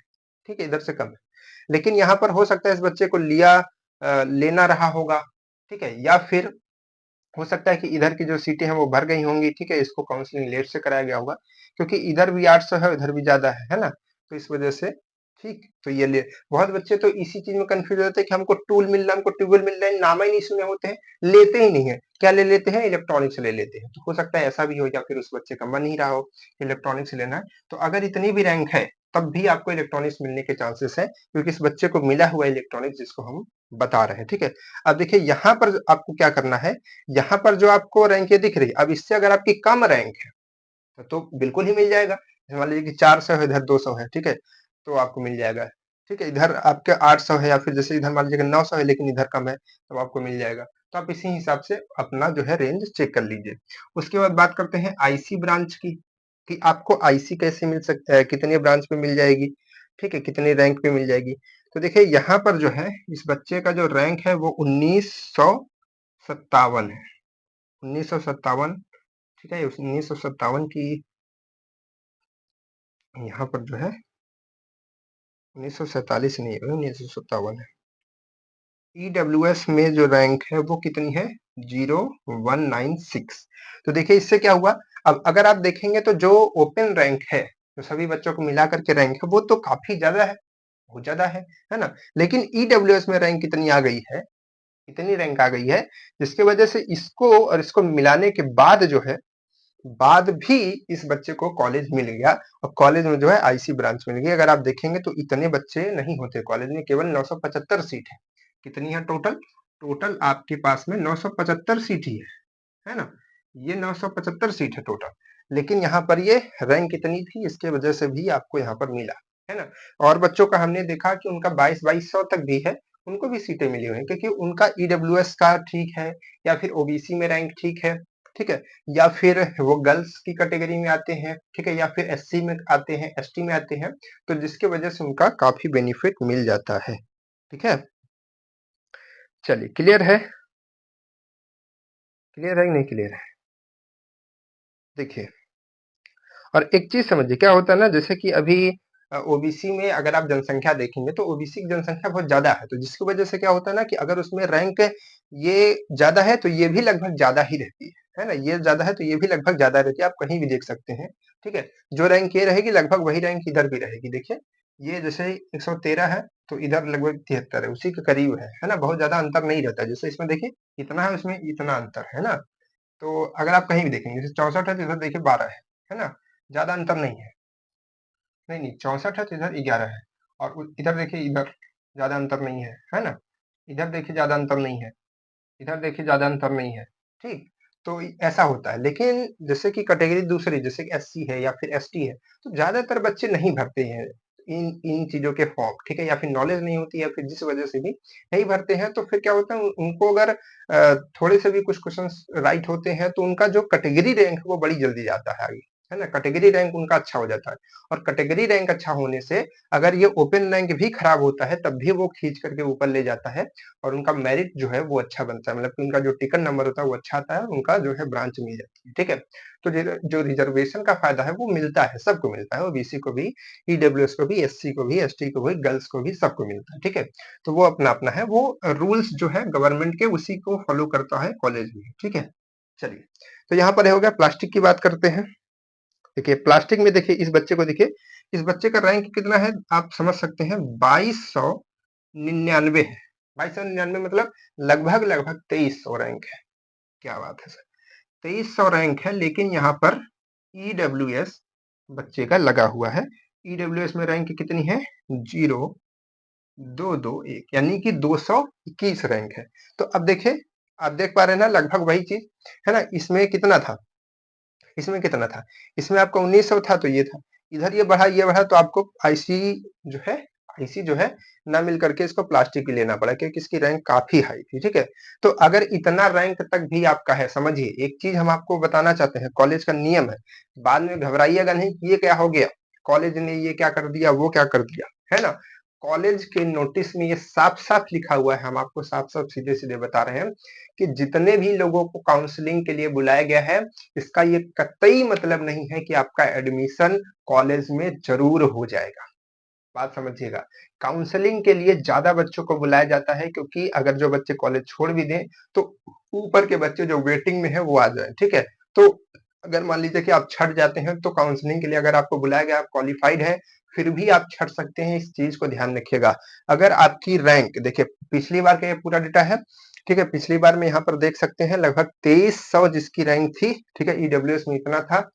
ठीक है, इधर से कम है। लेकिन यहाँ पर हो सकता है इस बच्चे को लेना रहा होगा, ठीक है, या फिर हो सकता है कि इधर की जो सीटें हैं वो भर गई होंगी, ठीक है, इसको काउंसलिंग लेट से कराया गया होगा, क्योंकि इधर भी 800 है, उधर भी ज्यादा है ना, तो इस वजह से ठीक। तो ये ले बहुत बच्चे तो इसी चीज में कंफ्यूज होते हैं कि हमको टूल मिल रहा है, हमको ट्यूबवेल मिल रहा है, नाम ही नहीं सुने होते हैं, लेते ही नहीं है। क्या ले लेते हैं? इलेक्ट्रॉनिक्स ले लेते हैं। तो हो सकता है ऐसा भी हो, या फिर उस बच्चे का मन ही रहा हो इलेक्ट्रॉनिक्स लेना है। तो अगर इतनी भी रैंक है तब भी आपको इलेक्ट्रॉनिक्स मिलने के चांसेस है, क्योंकि इस बच्चे को मिला हुआ इलेक्ट्रॉनिक्स जिसको हम बता रहे हैं, ठीक है। अब देखिए यहाँ पर आपको क्या करना है, यहाँ पर जो आपको रैंकें दिख रही है, अब इससे अगर आपकी कम रैंक है तो बिल्कुल ही मिल जाएगा। मान लीजिए कि 400 है, इधर 200 है, ठीक है, तो आपको मिल जाएगा, ठीक है। इधर आपके 800 है, या फिर जैसे इधर मान लीजिए कि 900 है लेकिन इधर कम है, तो आपको मिल जाएगा। तो आप इसी हिसाब से अपना जो है रेंज चेक कर लीजिए। उसके बाद बात करते हैं आईसी ब्रांच की, कि आपको आईसी कैसे मिल सकता है, कितने ब्रांच पे मिल जाएगी, ठीक है, कितने रैंक पे मिल जाएगी। तो देखिए यहाँ पर जो है इस बच्चे का जो रैंक है वो 1957 है, 1957, ठीक है। 1957 की यहाँ पर जो है 1947 नहीं है, 1957 है। ईडब्ल्यूएस में जो रैंक है वो कितनी है? 0196। तो देखिए इससे क्या हुआ, अब अगर आप देखेंगे तो जो ओपन रैंक है, जो सभी बच्चों को मिला करके रैंक है, वो तो काफी ज्यादा है, बहुत ज्यादा है ना। लेकिन ईडब्ल्यूएस में रैंक कितनी आ गई है, इतनी रैंक आ गई है, जिसकी वजह से इसको और इसको मिलाने के बाद जो है, बाद भी इस बच्चे को कॉलेज मिल गया, और कॉलेज में जो है आईसी ब्रांच मिल गई। अगर आप देखेंगे तो इतने बच्चे नहीं होते कॉलेज में, केवल 975 सीट है। कितनी है टोटल? टोटल आपके पास में 975 सीट ही है ना। ये 975 सीट है टोटल, लेकिन यहाँ पर ये रैंक कितनी थी, इसके वजह से भी आपको यहाँ पर मिला, है ना। और बच्चों का हमने देखा कि उनका 2200 तक भी है, उनको भी सीटें मिली हुई हैं, क्योंकि उनका ईडब्ल्यूएस का ठीक है, या फिर ओबीसी में रैंक ठीक है, ठीक है, या फिर वो गर्ल्स की कैटेगरी में आते हैं, ठीक है, या फिर एससी में आते हैं, एसटी में आते हैं, तो जिसके वजह से उनका काफी बेनिफिट मिल जाता है, ठीक है। चलिए, क्लियर है? क्लियर है कि नहीं क्लियर है? देखिए, और एक चीज समझिए क्या होता है ना, जैसे कि अभी ओबीसी में अगर आप जनसंख्या देखेंगे तो ओबीसी की जनसंख्या बहुत ज्यादा है, तो जिसकी वजह से क्या होता है ना कि अगर उसमें रैंक ये ज्यादा है तो ये भी लगभग ज्यादा ही रहती है ना। ये ज्यादा है तो ये भी लगभग ज्यादा रहती है, आप कहीं भी देख सकते हैं, ठीक है। जो रैंक ये रहेगी लगभग वही रैंक इधर भी रहेगी। देखिए ये जैसे 113 है, तो इधर लगभग 73 है, उसी के करीब है ना, बहुत ज्यादा अंतर नहीं रहता। जैसे इसमें देखिए इतना है, उसमें इतना अंतर है ना। तो अगर आप कहीं भी देखेंगे, जैसे 64 है तो इधर देखिए 12 है ना, ज्यादा अंतर नहीं है। नहीं नहीं, 64 है तो इधर 11 है, और इधर देखिए, इधर ज्यादा अंतर नहीं है ना। इधर देखिए ज्यादा अंतर नहीं है, इधर देखिए ज्यादा अंतर नहीं है, ठीक। तो ऐसा होता है, लेकिन जैसे कि कैटेगरी दूसरी, जैसे कि एससी है या फिर एसटी है, तो ज्यादातर बच्चे नहीं भरते हैं इन इन चीजों के फॉर्म, ठीक है, या फिर नॉलेज नहीं होती, या फिर जिस वजह से भी नहीं भरते हैं। तो फिर क्या होता है, उनको अगर थोड़े से भी कुछ क्वेश्चन राइट होते हैं तो उनका जो कैटेगरी रैंक है वो बड़ी जल्दी जाता है आगे, है ना। कैटेगरी रैंक उनका अच्छा हो जाता है, और कैटेगरी रैंक अच्छा होने से अगर ये ओपन रैंक भी खराब होता है तब भी वो खींच करके ऊपर ले जाता है, और उनका मेरिट जो है वो अच्छा बनता है, मतलब कि उनका जो टिकट नंबर होता है वो अच्छा आता है, उनका जो है ब्रांच मिल जाती है, ठीक है। तो जो रिजर्वेशन का फायदा है वो मिलता है, सबको मिलता है, ओबीसी को भी, ईडब्ल्यूएस को भी, एससी को भी, एसटी को भी, गर्ल्स को भी, सबको मिलता है, ठीक है। तो वो अपना अपना है, वो रूल्स जो है गवर्नमेंट के उसी को फॉलो करता है कॉलेज भी, ठीक है। चलिए, तो यहाँ पर हो गया। प्लास्टिक की बात करते हैं। देखिए प्लास्टिक में देखिए इस बच्चे को देखिए, इस बच्चे का रैंक कितना है आप समझ सकते हैं, 2299 है। 2299 मतलब लगभग लगभग 2300 रैंक है। क्या बात है सर, 2300 रैंक है, लेकिन यहाँ पर ईडब्ल्यूएस बच्चे का लगा हुआ है। ईडब्ल्यूएस में रैंक कितनी है? 0221, यानी कि 221 रैंक है। तो अब देखिए, आप देख पा रहे हैं ना, लगभग वही चीज है ना। इसमें कितना था, इसमें कितना था, इसमें आपका 1900 था तो ये था, इधर ये बढ़ा तो आपको आईसी जो है, आईसी जो है ना मिल करके इसको प्लास्टिक ही लेना पड़ा, क्योंकि इसकी रैंक काफी हाई थी, ठीक है। तो अगर इतना रैंक तक भी आपका है, समझिए एक चीज हम आपको बताना चाहते हैं, कॉलेज का नियम है, बाद में घबराइएगा नहीं कि ये क्या हो गया, कॉलेज ने ये क्या कर दिया, वो क्या कर दिया, है ना। कॉलेज के नोटिस में ये साफ साफ लिखा हुआ है, हम आपको साफ साफ सीधे सीधे बता रहे हैं कि जितने भी लोगों को काउंसलिंग के लिए बुलाया गया है, इसका ये कतई मतलब नहीं है कि आपका एडमिशन कॉलेज में जरूर हो जाएगा। बात समझिएगा, काउंसलिंग के लिए ज्यादा बच्चों को बुलाया जाता है, क्योंकि अगर जो बच्चे कॉलेज छोड़ भी दें तो ऊपर के बच्चे जो वेटिंग में है वो आ जाए, ठीक है। तो अगर मान लीजिए कि आप छट जाते हैं तो काउंसलिंग के लिए अगर आपको बुलाया गया, आप क्वालिफाइड है, फिर भी आप छट सकते हैं, इस चीज को ध्यान रखिएगा। अगर आपकी रैंक देखिए, पिछली बार का ये पूरा डेटा है, ठीक है। पिछली बार में यहाँ पर देख सकते हैं लगभग 2300 जिसकी रैंक थी, ठीक है, ईडब्ल्यूएस में इतना था,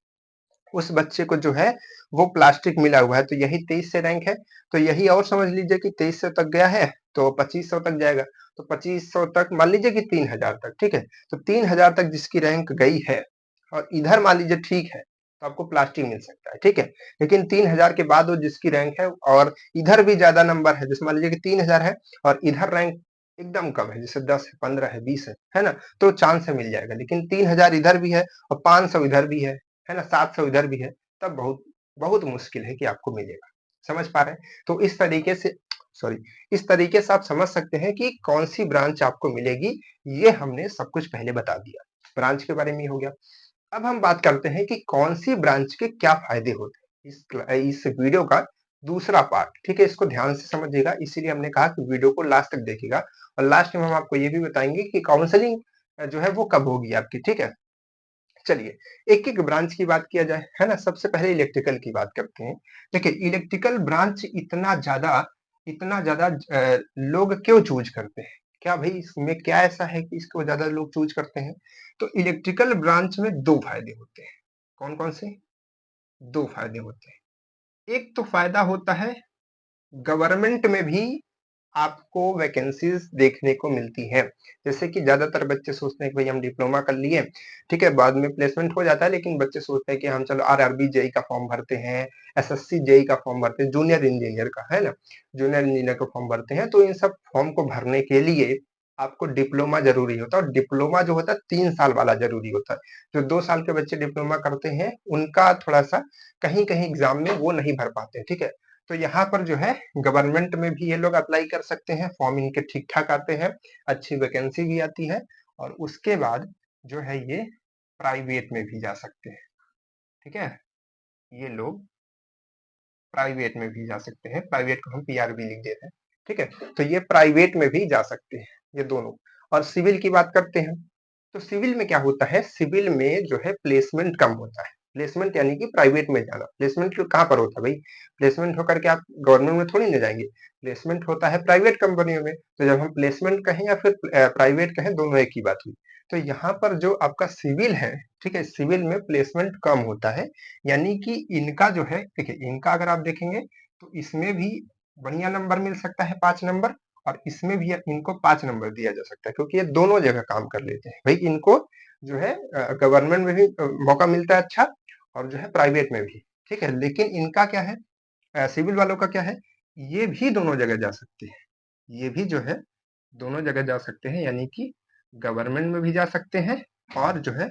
उस बच्चे को जो है वो प्लास्टिक मिला हुआ है, तो यही 23 से रैंक है। तो यही और समझ लीजिए कि 2300 तक गया है तो 2500 तक जाएगा, तो 2500 तक मान लीजिए कि 3000 तक, ठीक है। तो 3000 तक जिसकी रैंक गई है और इधर मान लीजिए ठीक है, तो आपको प्लास्टिक मिल सकता है, ठीक है। लेकिन 3000 के बाद वो जिसकी रैंक है और इधर भी ज्यादा नंबर है, जैसे मान लीजिए कि 3000 है और इधर रैंक एकदम कम है, जैसे 10 है, 15 है, 20 है ना, तो चांस है मिल जाएगा। लेकिन 3000 इधर भी है और 500 इधर भी है ना, 700 इधर भी है, तब बहुत बहुत मुश्किल है कि आपको मिलेगा। समझ पा रहे हैं? तो इस तरीके से सॉरी इस तरीके से आप समझ सकते हैं कि कौन सी ब्रांच आपको मिलेगी, ये हमने सब कुछ पहले बता दिया। ब्रांच के बारे में हो गया। अब हम बात करते हैं कि कौन सी ब्रांच के क्या फायदे होते हैं। इस वीडियो का दूसरा पार्ट, ठीक है, इसको ध्यान से समझिएगा, इसीलिए हमने कहा कि वीडियो को लास्ट तक देखिएगा और लास्ट में हम आपको ये भी बताएंगे कि काउंसलिंग जो है वो कब होगी आपकी, ठीक है। चलिए एक एक ब्रांच की बात किया जाए, है ना। सबसे पहले इलेक्ट्रिकल की बात करते हैं। देखिए इलेक्ट्रिकल ब्रांच इतना ज्यादा लोग क्यों चूज करते हैं, क्या भाई इसमें क्या ऐसा है कि इसको ज्यादा लोग चूज करते हैं। तो इलेक्ट्रिकल ब्रांच में दो फायदे होते हैं। कौन कौन से दो फायदे होते हैं? एक तो फायदा होता है गवर्नमेंट में भी आपको वैकेंसीज देखने को मिलती है। जैसे कि ज्यादातर बच्चे सोचते हैं कि भाई हम डिप्लोमा कर लिए, ठीक है, बाद में प्लेसमेंट हो जाता है, लेकिन बच्चे सोचते हैं कि हम चलो आरआरबी जेई का फॉर्म भरते हैं, एसएससी जेई का फॉर्म भरते हैं, जूनियर इंजीनियर का, है ना, जूनियर इंजीनियर का फॉर्म भरते हैं। तो इन सब फॉर्म को भरने के लिए आपको डिप्लोमा जरूरी होता है, और डिप्लोमा जो होता है 3 साल वाला जरूरी होता है। जो 2 साल के बच्चे डिप्लोमा करते हैं उनका थोड़ा सा कहीं कहीं एग्जाम में वो नहीं भर पाते, ठीक है। तो यहाँ पर जो है गवर्नमेंट में भी ये लोग अप्लाई कर सकते हैं, फॉर्म इनके ठीक ठाक आते हैं, अच्छी वैकेंसी भी आती है, और उसके बाद जो है ये प्राइवेट में भी जा सकते हैं, ठीक है। ये लोग प्राइवेट में भी जा सकते हैं, प्राइवेट को हम पीआरबी लिख देते हैं, ठीक है। तो ये प्राइवेट में भी जा सकते हैं, ये दोनों। और सिविल की बात करते हैं, तो सिविल में क्या होता है, सिविल में जो है प्लेसमेंट कम होता है। प्लेसमेंट यानी कि प्राइवेट में जाना। प्लेसमेंट कहाँ पर होता है भाई, प्लेसमेंट होकर के आप गवर्नमेंट में थोड़ी ना जाएंगे, प्लेसमेंट होता है प्राइवेट कंपनियों में। तो जब हम प्लेसमेंट कहें या फिर प्राइवेट कहें, दोनों एक ही बात हुई। तो यहाँ पर जो आपका सिविल है, ठीक है, सिविल में प्लेसमेंट कम होता है, यानी कि इनका जो है, देखिए इनका अगर आप देखेंगे तो इसमें भी बढ़िया नंबर मिल सकता है, 5 नंबर, और इसमें भी इनको 5 नंबर दिया जा सकता है, क्योंकि ये दोनों जगह काम कर लेते हैं भाई। इनको जो है गवर्नमेंट में भी मौका मिलता है अच्छा, और जो है प्राइवेट में भी, ठीक है। लेकिन इनका क्या है, सिविल वालों का क्या है, ये भी दोनों जगह जा सकते हैं, ये भी जो है दोनों जगह जा सकते हैं, यानी कि गवर्नमेंट में भी जा सकते हैं और जो है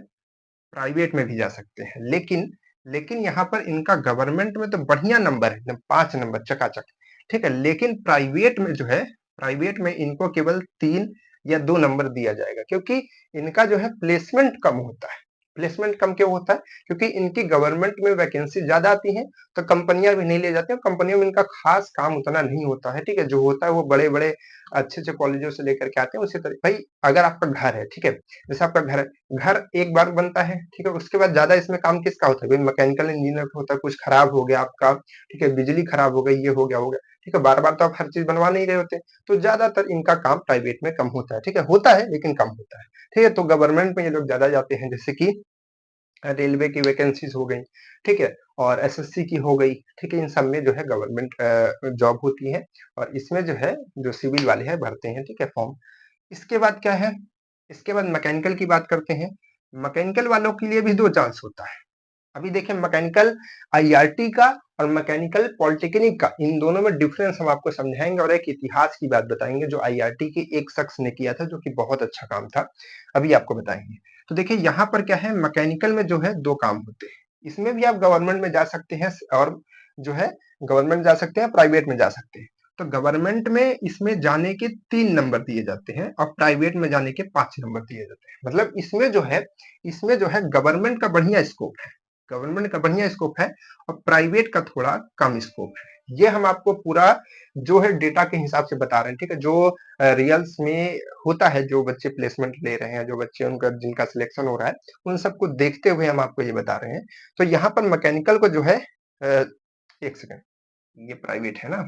प्राइवेट में भी जा सकते हैं। लेकिन लेकिन यहाँ पर इनका गवर्नमेंट में तो बढ़िया नंबर है, एकदम 5 नंबर चकाचक, ठीक है। लेकिन प्राइवेट में जो है, प्राइवेट में इनको केवल 3 या 2 नंबर दिया जाएगा, क्योंकि इनका जो है प्लेसमेंट कम होता है। प्लेसमेंट कम क्यों होता है, क्योंकि इनकी गवर्नमेंट में वैकेंसी ज्यादा आती है, तो कंपनियां भी नहीं ले जाती हैं। कंपनियों में इनका खास काम उतना नहीं होता है, ठीक है। जो होता है वो बड़े बड़े अच्छे अच्छे कॉलेजों से लेकर के आते हैं। उसी तरह भाई अगर आपका घर है, ठीक है, जैसे आपका घर है, घर एक बार बनता है, ठीक है, उसके बाद ज्यादा इसमें काम किसका होता है भाई, मैकेनिकल इंजीनियर का होता है। कुछ खराब हो गया आपका, ठीक है, बिजली खराब हो गई, ये हो गया, ठीक है, बार बार तो आप हर चीज बनवा नहीं रहे होते। तो ज्यादातर इनका काम प्राइवेट में कम होता है, ठीक है, होता है लेकिन कम होता है, ठीक है। तो गवर्नमेंट में ये लोग ज्यादा जाते हैं, जैसे कि रेलवे की वैकेंसीज हो गई, ठीक है, और एसएससी की हो गई, ठीक है। इन सब में जो है गवर्नमेंट जॉब होती है, और इसमें जो है जो सिविल वाले हैं भरते हैं, ठीक है, फॉर्म। इसके बाद क्या है, इसके बाद मैकेनिकल की बात करते हैं। मैकेनिकल वालों के लिए भी 2 चांस होता है। अभी देखिए मैकेनिकल आईआरटी का और मैकेनिकल पॉलिटेक्निक का, इन दोनों में डिफरेंस हम आपको समझाएंगे, और एक इतिहास की बात बताएंगे जो आईआरटी के एक शख्स ने किया था, जो कि बहुत अच्छा काम था, अभी आपको बताएंगे। तो देखिए यहाँ पर क्या है, मैकेनिकल में जो है 2 काम होते हैं। इसमें भी आप गवर्नमेंट में जा सकते हैं, और जो है गवर्नमेंट जा सकते हैं, प्राइवेट में जा सकते हैं। तो गवर्नमेंट में इसमें जाने के 3 नंबर दिए जाते हैं, और प्राइवेट में जाने के 5 नंबर दिए जाते हैं। मतलब इसमें जो है गवर्नमेंट का बढ़िया स्कोप है, गवर्नमेंट का बढ़िया स्कोप है, और प्राइवेट का थोड़ा कम स्कोप है। ये हम आपको पूरा जो है डेटा के हिसाब से बता रहे हैं, ठीक है? जो रियल्स में होता है, जो बच्चे प्लेसमेंट ले रहे हैं, जो बच्चे उनका जिनका सिलेक्शन हो रहा है, उन सबको देखते हुए हम आपको ये बता रहे हैं। तो यहाँ पर मैकेनिकल को जो है एक सेकंड, ये प्राइवेट है ना,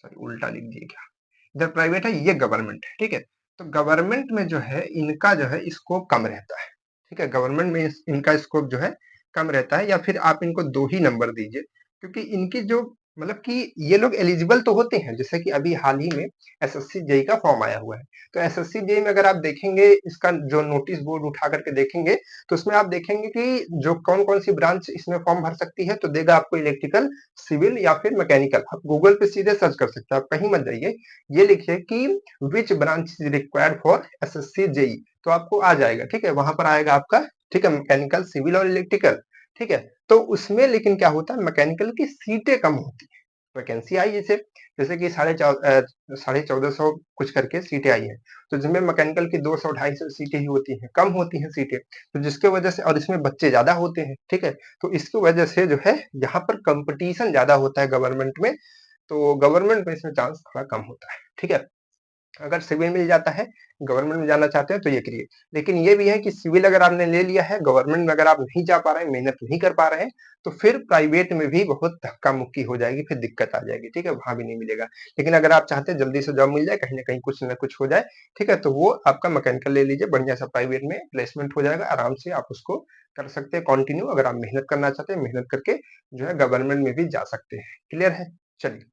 सॉरी उल्टा लिख दिए क्या, इधर प्राइवेट है, ये गवर्नमेंट है, ठीक है? तो गवर्नमेंट में जो है इनका जो है स्कोप कम रहता है, ठीक है? गवर्नमेंट में इनका स्कोप जो है कम रहता है, या फिर आप इनको 2 ही नंबर दीजिए, क्योंकि इनकी जो मतलब कि ये लोग एलिजिबल तो होते हैं, जैसे कि अभी हाल ही में एसएससी जेई का फॉर्म आया हुआ है। तो एसएससी जेई में अगर आप देखेंगे, इसका जो नोटिस बोर्ड उठा करके देखेंगे, तो उसमें आप देखेंगे कि जो कौन-कौन सी ब्रांच इसमें फॉर्म भर सकती है, तो देगा आपको इलेक्ट्रिकल, सिविल या फिर मैकेनिकल। आप गूगल पे सीधे सर्च कर सकते हैं, आप कहीं मत जाइए। ये लिखिए कि which branch is required for SSC JE, तो आपको आ जाएगा, ठीक है? वहां पर आएगा आपका, ठीक है, मैकेनिकल, सिविल और इलेक्ट्रिकल, ठीक है? तो उसमें लेकिन क्या होता है, मैकेनिकल की सीटें कम होती है, वैकेंसी आई जैसे कि 1450 कुछ करके सीटें आई हैं, तो जिनमें मैकेनिकल की 200-250 सीटें ही होती हैं, कम होती हैं सीटें, तो जिसके वजह से, और इसमें बच्चे ज्यादा होते हैं, ठीक है? तो इसकी वजह से जो है यहाँ पर कंपटीशन ज्यादा होता है गवर्नमेंट में, तो गवर्नमेंट में इसमें चांस थोड़ा कम होता है, ठीक है? अगर सिविल मिल जाता है, गवर्नमेंट में जाना चाहते हैं तो ये करिए। लेकिन ये भी है कि सिविल अगर आपने ले लिया है, गवर्नमेंट में अगर आप नहीं जा पा रहे हैं, मेहनत नहीं कर पा रहे हैं, तो फिर प्राइवेट में भी बहुत धक्का-मुक्की हो जाएगी, फिर दिक्कत आ जाएगी, ठीक है? वहाँ भी नहीं मिलेगा। लेकिन अगर आप चाहते हैं जल्दी से जॉब मिल जाए, कहीं न कहीं कुछ न कुछ हो जाए, ठीक है? तो वो आपका मैकेनिकल ले लीजिए, बढ़िया सा प्राइवेट में प्लेसमेंट हो जाएगा, आराम से आप उसको कर सकते हैं कंटिन्यू। अगर आप मेहनत करना चाहते हैं, मेहनत करके जो है गवर्नमेंट में भी जा सकते हैं। क्लियर है? चलिए,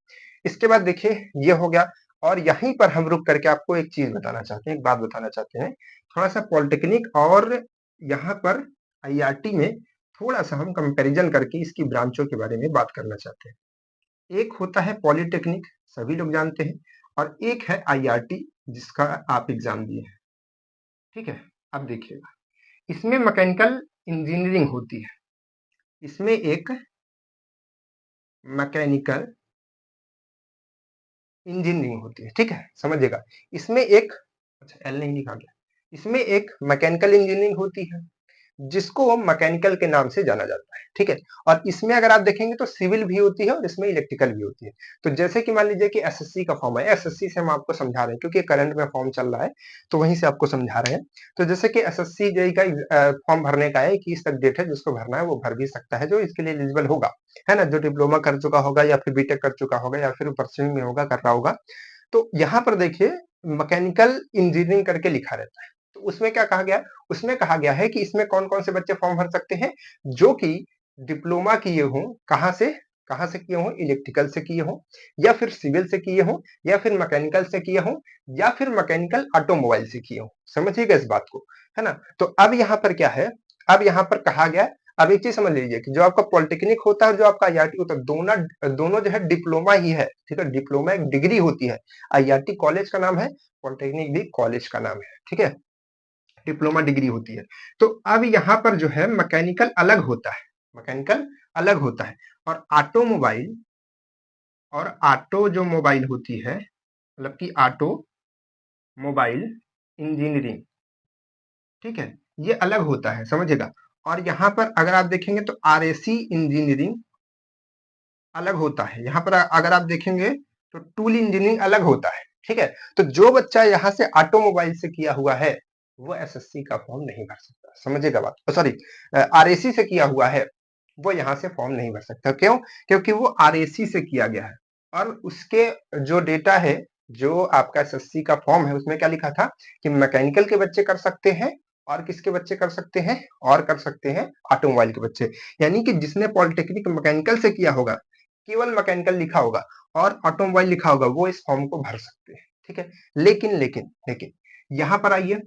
इसके बाद देखिए, ये हो गया, और यहीं पर हम रुक करके आपको एक चीज बताना चाहते हैं, एक बात बताना चाहते हैं, थोड़ा सा पॉलिटेक्निक और यहाँ पर आईआईटी में थोड़ा सा हम कंपैरिजन करके इसकी ब्रांचों के बारे में बात करना चाहते हैं। एक होता है पॉलिटेक्निक, सभी लोग जानते हैं, और एक है आईआईटी, जिसका आप एग्जाम दिए हैं, ठीक है? अब देखिएगा, इसमें मैकेनिकल इंजीनियरिंग होती है, इसमें एक मैकेनिकल इंजीनियरिंग होती है, ठीक है? समझिएगा, इसमें एक, अच्छा एल नहीं लिखा गया, इसमें एक मैकेनिकल इंजीनियरिंग होती है, जिसको मैकेनिकल के नाम से जाना जाता है, ठीक है? और इसमें अगर आप देखेंगे तो सिविल भी होती है और इसमें इलेक्ट्रिकल भी होती है। तो जैसे कि मान लीजिए कि एसएससी का फॉर्म है, एसएससी से हम आपको समझा रहे हैं, क्योंकि करंट में फॉर्म चल रहा है, तो वहीं से आपको समझा रहे हैं। तो जैसे कि एसएससी जेई का फॉर्म भरने का है, 21 तक डेट है, जिसको भरना है वो भर भी सकता है, जो इसके लिए एलिजिबल होगा, है ना? जो डिप्लोमा कर चुका होगा, या फिर बीटेक कर चुका होगा, या फिर परसुइंग में होगा, कर रहा होगा। तो यहाँ पर देखिए, मैकेनिकल इंजीनियरिंग करके लिखा रहता है। तो उसमें क्या कहा गया है? उसमें कहा गया है कि इसमें कौन-कौन से बच्चे फॉर्म भर सकते हैं, जो कि डिप्लोमा किए हों, कहाँ से किए हों? इलेक्ट्रिकल से किए हों, या फिर सिविल से किए हों, या फिर मैकेनिकल से किए हों, या फिर मैकेनिकल ऑटोमोबाइल से किए हों। समझिएगा इस बात को, है ना? तो अब यहाँ पर क्या है? अब यहाँ पर कहा गया, अब एक चीज समझ लीजिए कि जो आपका पॉलिटेक्निक होता है और जो आपका आईआईटी होता है, दोनों जो है डिप्लोमा ही है, ठीक है? डिप्लोमा एक डिग्री होती है। आईआईटी कॉलेज का नाम है, पॉलिटेक्निक भी कॉलेज का नाम है, ठीक है? डिप्लोमा डिग्री होती है। तो अब यहाँ पर जो है मैकेनिकल अलग होता है, मैकेनिकल अलग होता है, और ऑटोमोबाइल, और ऑटो जो मोबाइल होती है, मतलब कि ऑटो मोबाइल इंजीनियरिंग, ठीक है? ये अलग होता है, समझिएगा। और यहाँ पर अगर आप देखेंगे तो आरएसी इंजीनियरिंग अलग होता है। यहाँ पर अगर आप देखेंगे तो टूल इंजीनियरिंग अलग होता है, ठीक है? तो जो बच्चा यहाँ से ऑटोमोबाइल से किया हुआ है, वो एसएससी का फॉर्म नहीं भर सकता, समझिएगा बात। सॉरी, आरएसी से किया हुआ है, वो यहाँ से फॉर्म नहीं भर सकता। क्यों? क्योंकि वो आरएसी से किया गया है, और उसके जो डेटा है, जो आपका एसएससी का फॉर्म है, उसमें क्या लिखा था कि मैकेनिकल के बच्चे कर सकते हैं, और किसके बच्चे कर सकते हैं, और कर सकते हैं ऑटोमोबाइल के बच्चे। यानी कि जिसने पॉलिटेक्निक मैकेनिकल से किया होगा, केवल मैकेनिकल लिखा होगा और ऑटोमोबाइल लिखा होगा, वो इस फॉर्म को भर सकते हैं, ठीक है? लेकिन लेकिन लेकिन यहाँ पर आइए,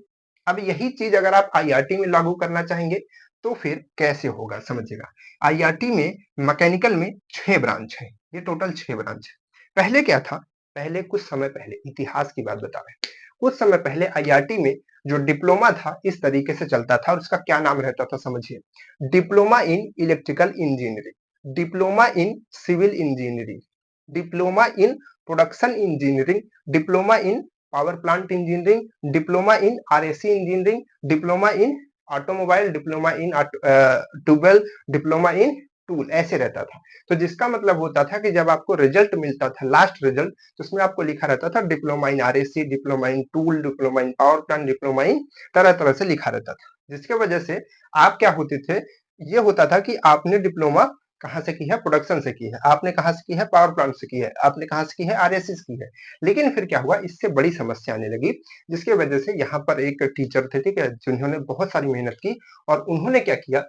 अब यही चीज अगर आप आईआईटी में लागू करना चाहेंगे, तो फिर कैसे होगा, समझिएगा। आईआईटी में मैकेनिकल में 6 ब्रांच है, ये टोटल 6 ब्रांच है। पहले क्या था? पहले कुछ समय पहले, इतिहास की बात बता रहे हैं, कुछ समय पहले आईआईटी में जो डिप्लोमा था, इस तरीके से चलता था, और उसका क्या नाम रहता था, समझिए। Diploma in electrical engineering, diploma in civil engineering, diploma in production engineering, diploma in power plant engineering, diploma in RAC engineering, diploma in automobile, diploma in tubewell, diploma in tool ऐसे रहता था। तो जिसका मतलब होता था कि जब आपको रिजल्ट मिलता था, लास्ट रिजल्ट, तो उसमें आपको लिखा रहता था diploma in RAC, diploma in tool, diploma in power plant, diploma in तरह-तरह से लिखा रहता था। जिसकी वजह से आप क्या होते थे, ये होता था कि आपने डिप्लोमा कहाँ से की है, प्रोडक्शन से की है, आपने कहाँ से की है, पावर प्लांट से की है, आपने कहाँ से की है, आरएससी से की है। लेकिन फिर क्या हुआ, इससे बड़ी समस्या आने लगी, जिसकी वजह से यहाँ पर एक टीचर थे, ठीक है, जिन्होंने बहुत सारी मेहनत की और उन्होंने क्या किया,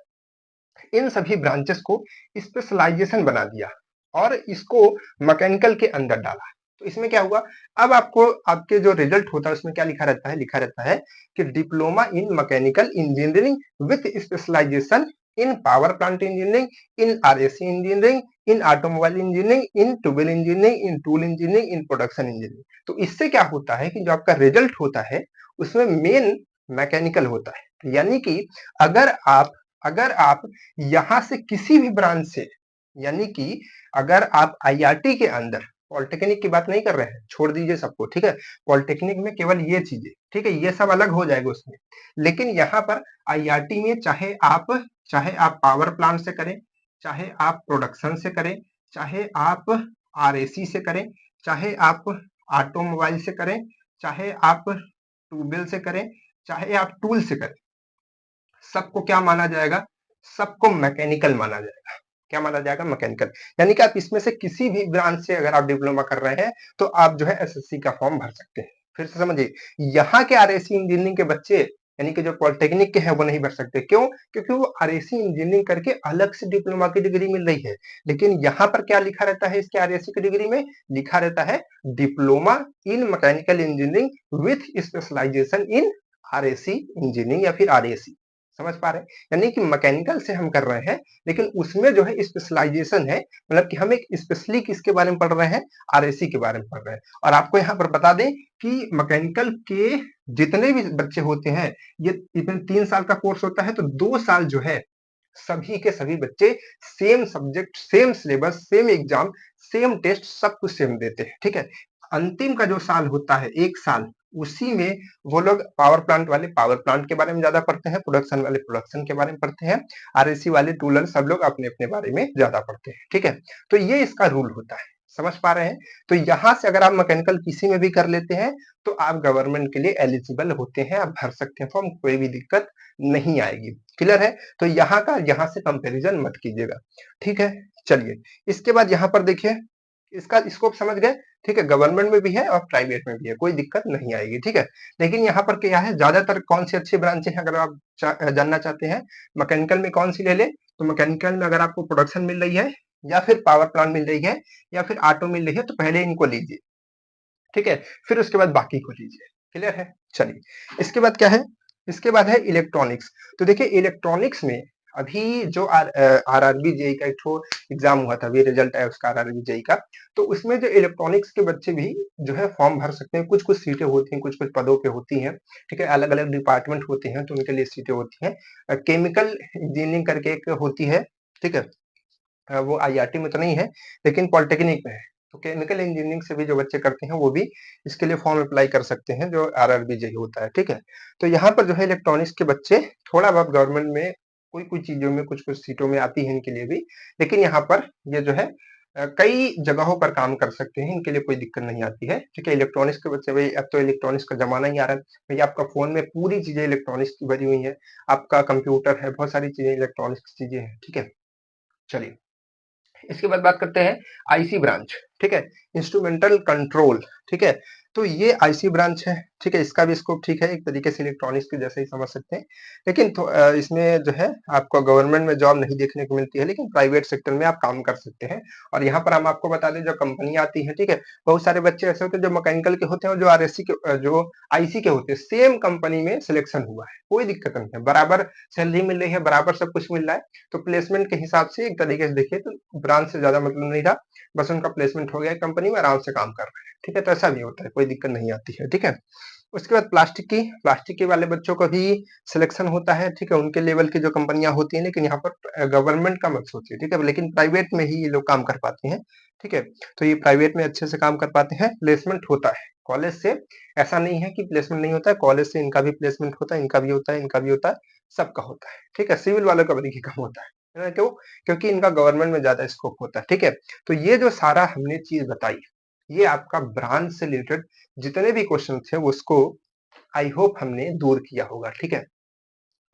इन सभी ब्रांचेस को स्पेशलाइजेशन बना दिया और इसको मैकेनिकल के अंदर डाला। तो इसमें क्या हुआ, अब आपको आपके जो रिजल्ट होता है उसमें क्या लिखा रहता है कि diploma in mechanical engineering with specialization in power plant engineering, in RAC engineering, in automobile engineering, in tubewell engineering, in tool engineering, in production engineering. तो इससे क्या होता है कि जो आपका रिजल्ट होता है उसमें मेन मैकेनिकल होता है। यानी कि अगर आप अगर आप यहाँ से किसी भी ब्रांच से, यानी कि अगर आप आईआईटी के अंदर, पॉलिटेक्निक की बात नहीं कर रहे हैं, छोड़ दीजिए सबको, ठीक है, पॉलिटेक्निक में केवल ये चीजें, ठीक है, ये सब अलग हो जाएगा उसमें। लेकिन यहाँ पर आईआईटी में चाहे आप पावर प्लांट से करें, चाहे आप प्रोडक्शन से करें, चाहे आप आरएसी से करें, चाहे आप ऑटोमोबाइल से करें, चाहे आप ट्यूबवेल से करें, चाहे आप टूल से करें, सबको क्या माना जाएगा, सबको मैकेनिकल माना जाएगा। क्या माना जाएगा, मैकेनिकल। यानी कि आप इसमें से किसी भी ब्रांच से अगर आप डिप्लोमा कर रहे हैं तो आप जो है एसएससी का फॉर्म भर सकते हैं। फिर से समझिए, यहाँ के आरएसी इंजीनियरिंग के बच्चे, यानी कि जो पॉलिटेक्निक के हैं, वो नहीं भर सकते। क्यों? क्योंकि वो आरएसी इंजीनियरिंग करके अलग से डिप्लोमा की डिग्री मिल रही है। लेकिन यहाँ पर क्या लिखा रहता है, इसके आरएसी की डिग्री में लिखा रहता है diploma in mechanical engineering with specialization in RAC engineering या फिर आरएसी। समझ पा रहे हैं? यानी कि मैकेनिकल से हम कर रहे हैं, लेकिन उसमें जो है स्पेशलाइजेशन है, मतलब कि हम एक स्पेशली किसके बारे में पढ़ रहे हैं, आरएसी के बारे में पढ़ रहे हैं। और आपको यहाँ पर बता दें कि मैकेनिकल के जितने भी बच्चे होते हैं, ये इसमें 3 साल का कोर्स होता है, तो 2 साल जो है सभी के सभी बच्चे same subject, same syllabus, same exam, same test, सब कुछ सेम देते हैं, ठीक है। अंतिम का जो साल होता है, 1 साल, उसी में वो लोग पावर प्लांट वाले पावर प्लांट के बारे में ज्यादा पढ़ते हैं, प्रोडक्शन वाले प्रोडक्शन के बारे में पढ़ते हैं, आरएसी वाले टूलर सब लोग अपने अपने बारे में ज्यादा पढ़ते हैं, ठीक है। तो ये इसका रूल होता है, समझ पा रहे हैं? तो यहाँ से अगर आप मैकेनिकल किसी में भी कर लेते हैं तो आप गवर्नमेंट के लिए एलिजिबल होते हैं, आप भर सकते हैं फॉर्म, कोई भी दिक्कत नहीं आएगी। क्लियर है? तो यहाँ से कंपैरिजन मत कीजिएगा, ठीक है। चलिए, इसके बाद यहाँ पर देखिए, इसका स्कोप समझ गए, ठीक है। गवर्नमेंट में भी है और प्राइवेट में भी है, कोई दिक्कत नहीं आएगी, ठीक है। लेकिन यहाँ पर क्या है, ज्यादातर कौन सी अच्छी ब्रांचें हैं अगर आप जानना चाहते हैं, मैकेनिकल में कौन सी ले ले, तो मैकेनिकल में अगर आपको प्रोडक्शन मिल रही है या फिर पावर प्लांट मिल रही है या फिर ऑटो मिल रही है, तो पहले इनको लीजिए, ठीक है, फिर उसके बाद बाकी को लीजिए। क्लियर है? चलिए, इसके बाद क्या है, इसके बाद है इलेक्ट्रॉनिक्स। तो देखिए, इलेक्ट्रॉनिक्स में अभी जो आरआरबी जेई का एक ठो एग्जाम हुआ था, अभी रिजल्ट आया उसका आरआरबी जेई का, तो उसमें जो इलेक्ट्रॉनिक्स के बच्चे भी जो है फॉर्म भर सकते हैं। कुछ कुछ सीटें होती हैं, कुछ कुछ पदों पे होती हैं, ठीक है, अलग अलग डिपार्टमेंट होते हैं, तो उनके लिए सीटें होती हैं। केमिकल इंजीनियरिंग करके एक होती है, ठीक है, वो आईआईटी में तो नहीं है, लेकिन पॉलिटेक्निक में है। तो केमिकल इंजीनियरिंग से भी जो बच्चे करते हैं वो भी इसके लिए फॉर्म अप्लाई कर सकते हैं, जो आरआरबी जेई होता है, ठीक है। तो यहाँ पर जो है इलेक्ट्रॉनिक्स के बच्चे थोड़ा बहुत गवर्नमेंट में कोई कोई चीजों में, कुछ कुछ सीटों में आती है इनके लिए भी, लेकिन यहाँ पर ये जो है कई जगहों पर काम कर सकते हैं, इनके लिए कोई दिक्कत नहीं आती है, ठीक है। इलेक्ट्रॉनिक्स के बच्चे, भाई अब तो इलेक्ट्रॉनिक्स का जमाना ही आ रहा है, भाई आपका फोन में पूरी चीजें इलेक्ट्रॉनिक्स की भरी हुई है, आपका कंप्यूटर है, बहुत सारी चीजें इलेक्ट्रॉनिक्स चीजें हैं, ठीक है। चलिए, इसके बाद बात करते हैं आईसी ब्रांच, ठीक है, इंस्ट्रूमेंटल कंट्रोल, ठीक है। तो ये आईसी ब्रांच है, ठीक है, इसका भी स्कोप ठीक है, एक तरीके से इलेक्ट्रॉनिक्स के जैसे ही समझ सकते हैं। लेकिन इसमें जो है आपको गवर्नमेंट में जॉब नहीं देखने को मिलती है, लेकिन प्राइवेट सेक्टर में आप काम कर सकते हैं। और यहाँ पर हम आपको बता दें, जो कंपनी आती है, ठीक है, बहुत सारे बच्चे ऐसे होते हैं जो मैकेनिकल के होते हैं और जो आरएससी के, जो आईसी के होते हैं, सेम कंपनी में सिलेक्शन हुआ है, कोई दिक्कत नहीं है, बराबर सैलरी मिल रही है, बराबर सब कुछ मिल रहा है। तो प्लेसमेंट के हिसाब से एक तरीके से देखिए तो ब्रांच से ज्यादा मतलब नहीं था, बस उनका प्लेसमेंट हो गया कंपनी में, आराम से काम कर रहे हैं, ठीक है। तो ऐसा भी होता है, कोई दिक्कत नहीं आती है, ठीक है। उसके बाद प्लास्टिक के वाले बच्चों का भी सिलेक्शन होता है, ठीक है, उनके लेवल की जो कंपनियां होती हैं, लेकिन यहाँ पर गवर्नमेंट का मत सोचिए, ठीक है, लेकिन प्राइवेट में ही ये लोग काम कर पाते हैं, ठीक है। तो ये प्राइवेट में अच्छे से काम कर पाते हैं, प्लेसमेंट होता है कॉलेज से, ऐसा नहीं है कि प्लेसमेंट नहीं होता है, कॉलेज से इनका भी प्लेसमेंट होता है, इनका भी होता है, इनका भी होता है, सबका होता है, ठीक है। सिविल वालों का बड़ी कम होता है, है ना? क्यों? क्योंकि इनका गवर्नमेंट में ज़्यादा स्कोप होता है, ठीक है? तो ये जो सारा हमने चीज़ बताई, ये आपका ब्रांच से रिलेटेड जितने भी क्वेश्चन थे उसको आई होप हमने दूर किया होगा, ठीक है?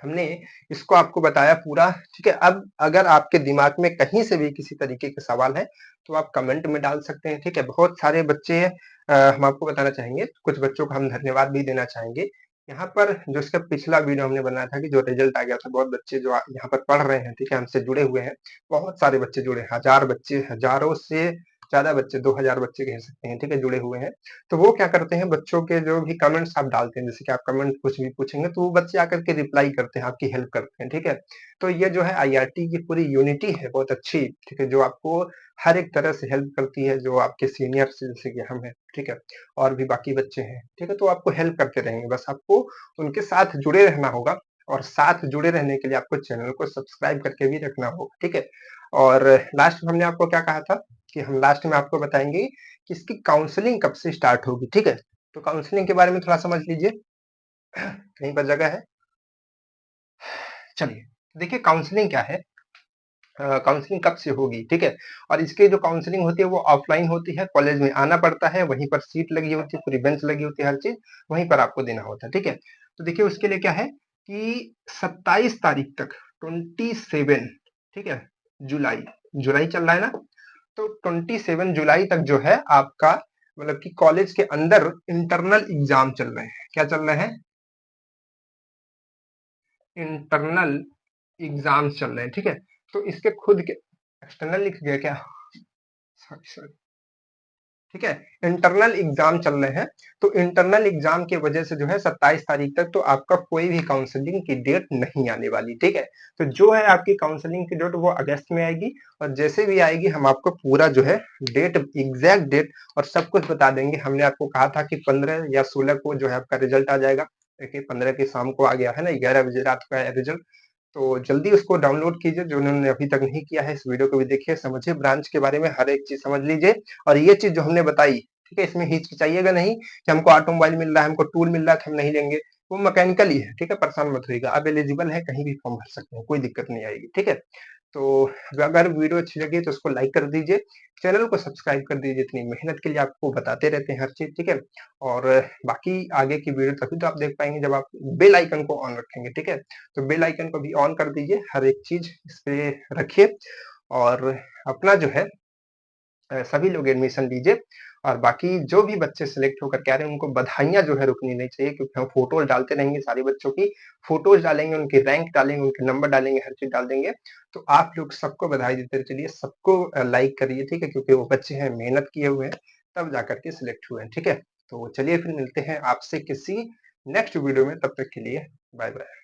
हमने इसको आपको बताया पूरा, ठीक है? अब अगर आपके दिमाग में कहीं से भी किसी तरीके के सवाल हैं, तो आप कमेंट में डाल सकते हैं, ठीक है? बहुत सारे बच्चे हैं, हम आपको बताना चाहेंगे, कुछ बच्चों को हम धन्यवाद भी देना चाहेंगे। यहाँ पर जो इसका पिछला वीडियो हमने बनाया था कि जो रिजल्ट आ गया था, बहुत बच्चे जो यहाँ पर पढ़ रहे हैं, ठीक है? हमसे जुड़े हुए हैं, बहुत सारे बच्चे जुड़े हैं, 1000 बच्चे, हज़ारों से ज़्यादा बच्चे, 2000 बच्चे कह सकते हैं, ठीक है? जुड़े हुए हैं। तो वो क्या करते हैं, बच्चों के जो भी कमेंट्स आप डालते हैं, जैसे कि आप कमेंट कुछ भी पूछेंगे तो वो बच्चे आकर के रिप्लाई करते हैं, आपकी हेल्प करते हैं, ठीक है? तो ये जो है आईआरटी की पूरी यूनिटी है बहुत अच्छी, ठीक है? जो आपको हर एक तरह से हेल्प करती है, जो आपके सीनियर्स जैसे कि हम हैं, ठीक है? और भी बाकी बच्चे हैं, ठीक है? तो आपको हेल्प करते रहेंगे, बस आपको उनके साथ जुड़े रहना होगा और साथ जुड़े रहने के लिए आपको चैनल को सब्सक्राइब करके भी रखना होगा, ठीक है? और लास्ट में हमने आपको क्या कहा था कि हम लास्ट में आपको बताएँगे कि इसकी काउंसलिंग कब से स्टार्ट होगी, ठीक है? तो काउंसलिंग के बारे में थोड़ा समझ लीजिए। कहीं पर जगह है? चलिए, देखिए काउंसलिंग क्या है? काउंसलिंग कब से होगी, ठीक है? और इसकी जो काउंसलिंग होती है वो ऑफलाइन होती है, कॉलेज में आना पड़ता है, वहीं पर सीट लगी होती है, पूरी बेंच लगी होती है, हर चीज़ वहीं पर आपको देना होता है, ठीक है? तो देखिए उसके लिए क्या है कि 27 तारीख तक 27, ठीक है? जुलाई, जुलाई चल रहा है ना? तो 27 जुलाई तक जो है आपका मतलब कि कॉलेज के अंदर इंटरनल एग्जाम चल रहे हैं। क्या चल रहे हैं? इंटरनल एग्जाम्स चल रहे हैं, ठीक है? तो इसके खुद के एक्सटर्नल लिख गया क्या? सॉरी सॉरी, ठीक है? इंटरनल एग्जाम चल रहे हैं, तो इंटरनल एग्जाम की वजह से जो है 27 तारीख तक तो आपका कोई भी काउंसलिंग की डेट नहीं आने वाली, ठीक है? तो जो है आपकी काउंसलिंग की डेट वो अगस्त में आएगी और जैसे भी आएगी हम आपको पूरा जो है डेट, एग्जैक्ट डेट और सब कुछ बता देंगे। हमने आपको कहा था कि 15 या 16 को जो है आपका रिजल्ट आ जाएगा। देखिए 15 की शाम को आ गया है ना, 11 बजे रात को आया रिजल्ट। तो जल्दी उसको डाउनलोड कीजिए, जो उन्होंने अभी तक नहीं किया है, इस वीडियो को भी देखिए, समझिए ब्रांच के बारे में, हर एक चीज़ समझ लीजिए। और ये चीज़ जो हमने बताई, ठीक है? इसमें हिचकिचाइएगा नहीं कि हमको ऑटोमोबाइल मिल रहा है, हमको टूल मिल रहा है तो हम नहीं लेंगे। वो मैकेनिकल ही है, ठीक है? परेशान मत होइएगा, आप एलिजिबल हैं, कहीं भी फॉर्म भर सकते हैं, कोई दिक्कत नहीं आएगी, ठीक है? तो अगर वीडियो अच्छी लगी तो उसको लाइक कर दीजिए, चैनल को सब्सक्राइब कर दीजिए, इतनी मेहनत के लिए आपको बताते रहते हैं हर चीज़, ठीक है? और बाकी आगे की वीडियो तभी तो आप देख पाएँगे जब आप बेल आइकन को ऑन रखेंगे, ठीक है? तो बेल आइकन को भी ऑन कर दीजिए, हर एक चीज़ इस पे रखिए और अपना जो है सभी लोग एडमिशन लीजिए। और बाकी जो भी बच्चे सिलेक्ट होकर के आ रहे हैं उनको बधाइयाँ जो है रुकनी नहीं चाहिए, क्योंकि हम फ़ोटोज़ डालते रहेंगे सारे बच्चों की, फ़ोटोज़ डालेंगे, उनकी रैंक डालेंगे, उनके नंबर डालेंगे, हर चीज़ डाल देंगे। तो आप लोग सबको बधाई देते चलिए, सबको लाइक करिए, ठीक है? क्योंकि वो बच्चे हैं, मेहनत किए हुए हैं, तब जाकर के सिलेक्ट हुए हैं, ठीक है? तो चलिए फिर मिलते हैं आपसे किसी नेक्स्ट वीडियो में, तब तक के लिए बाय-बाय।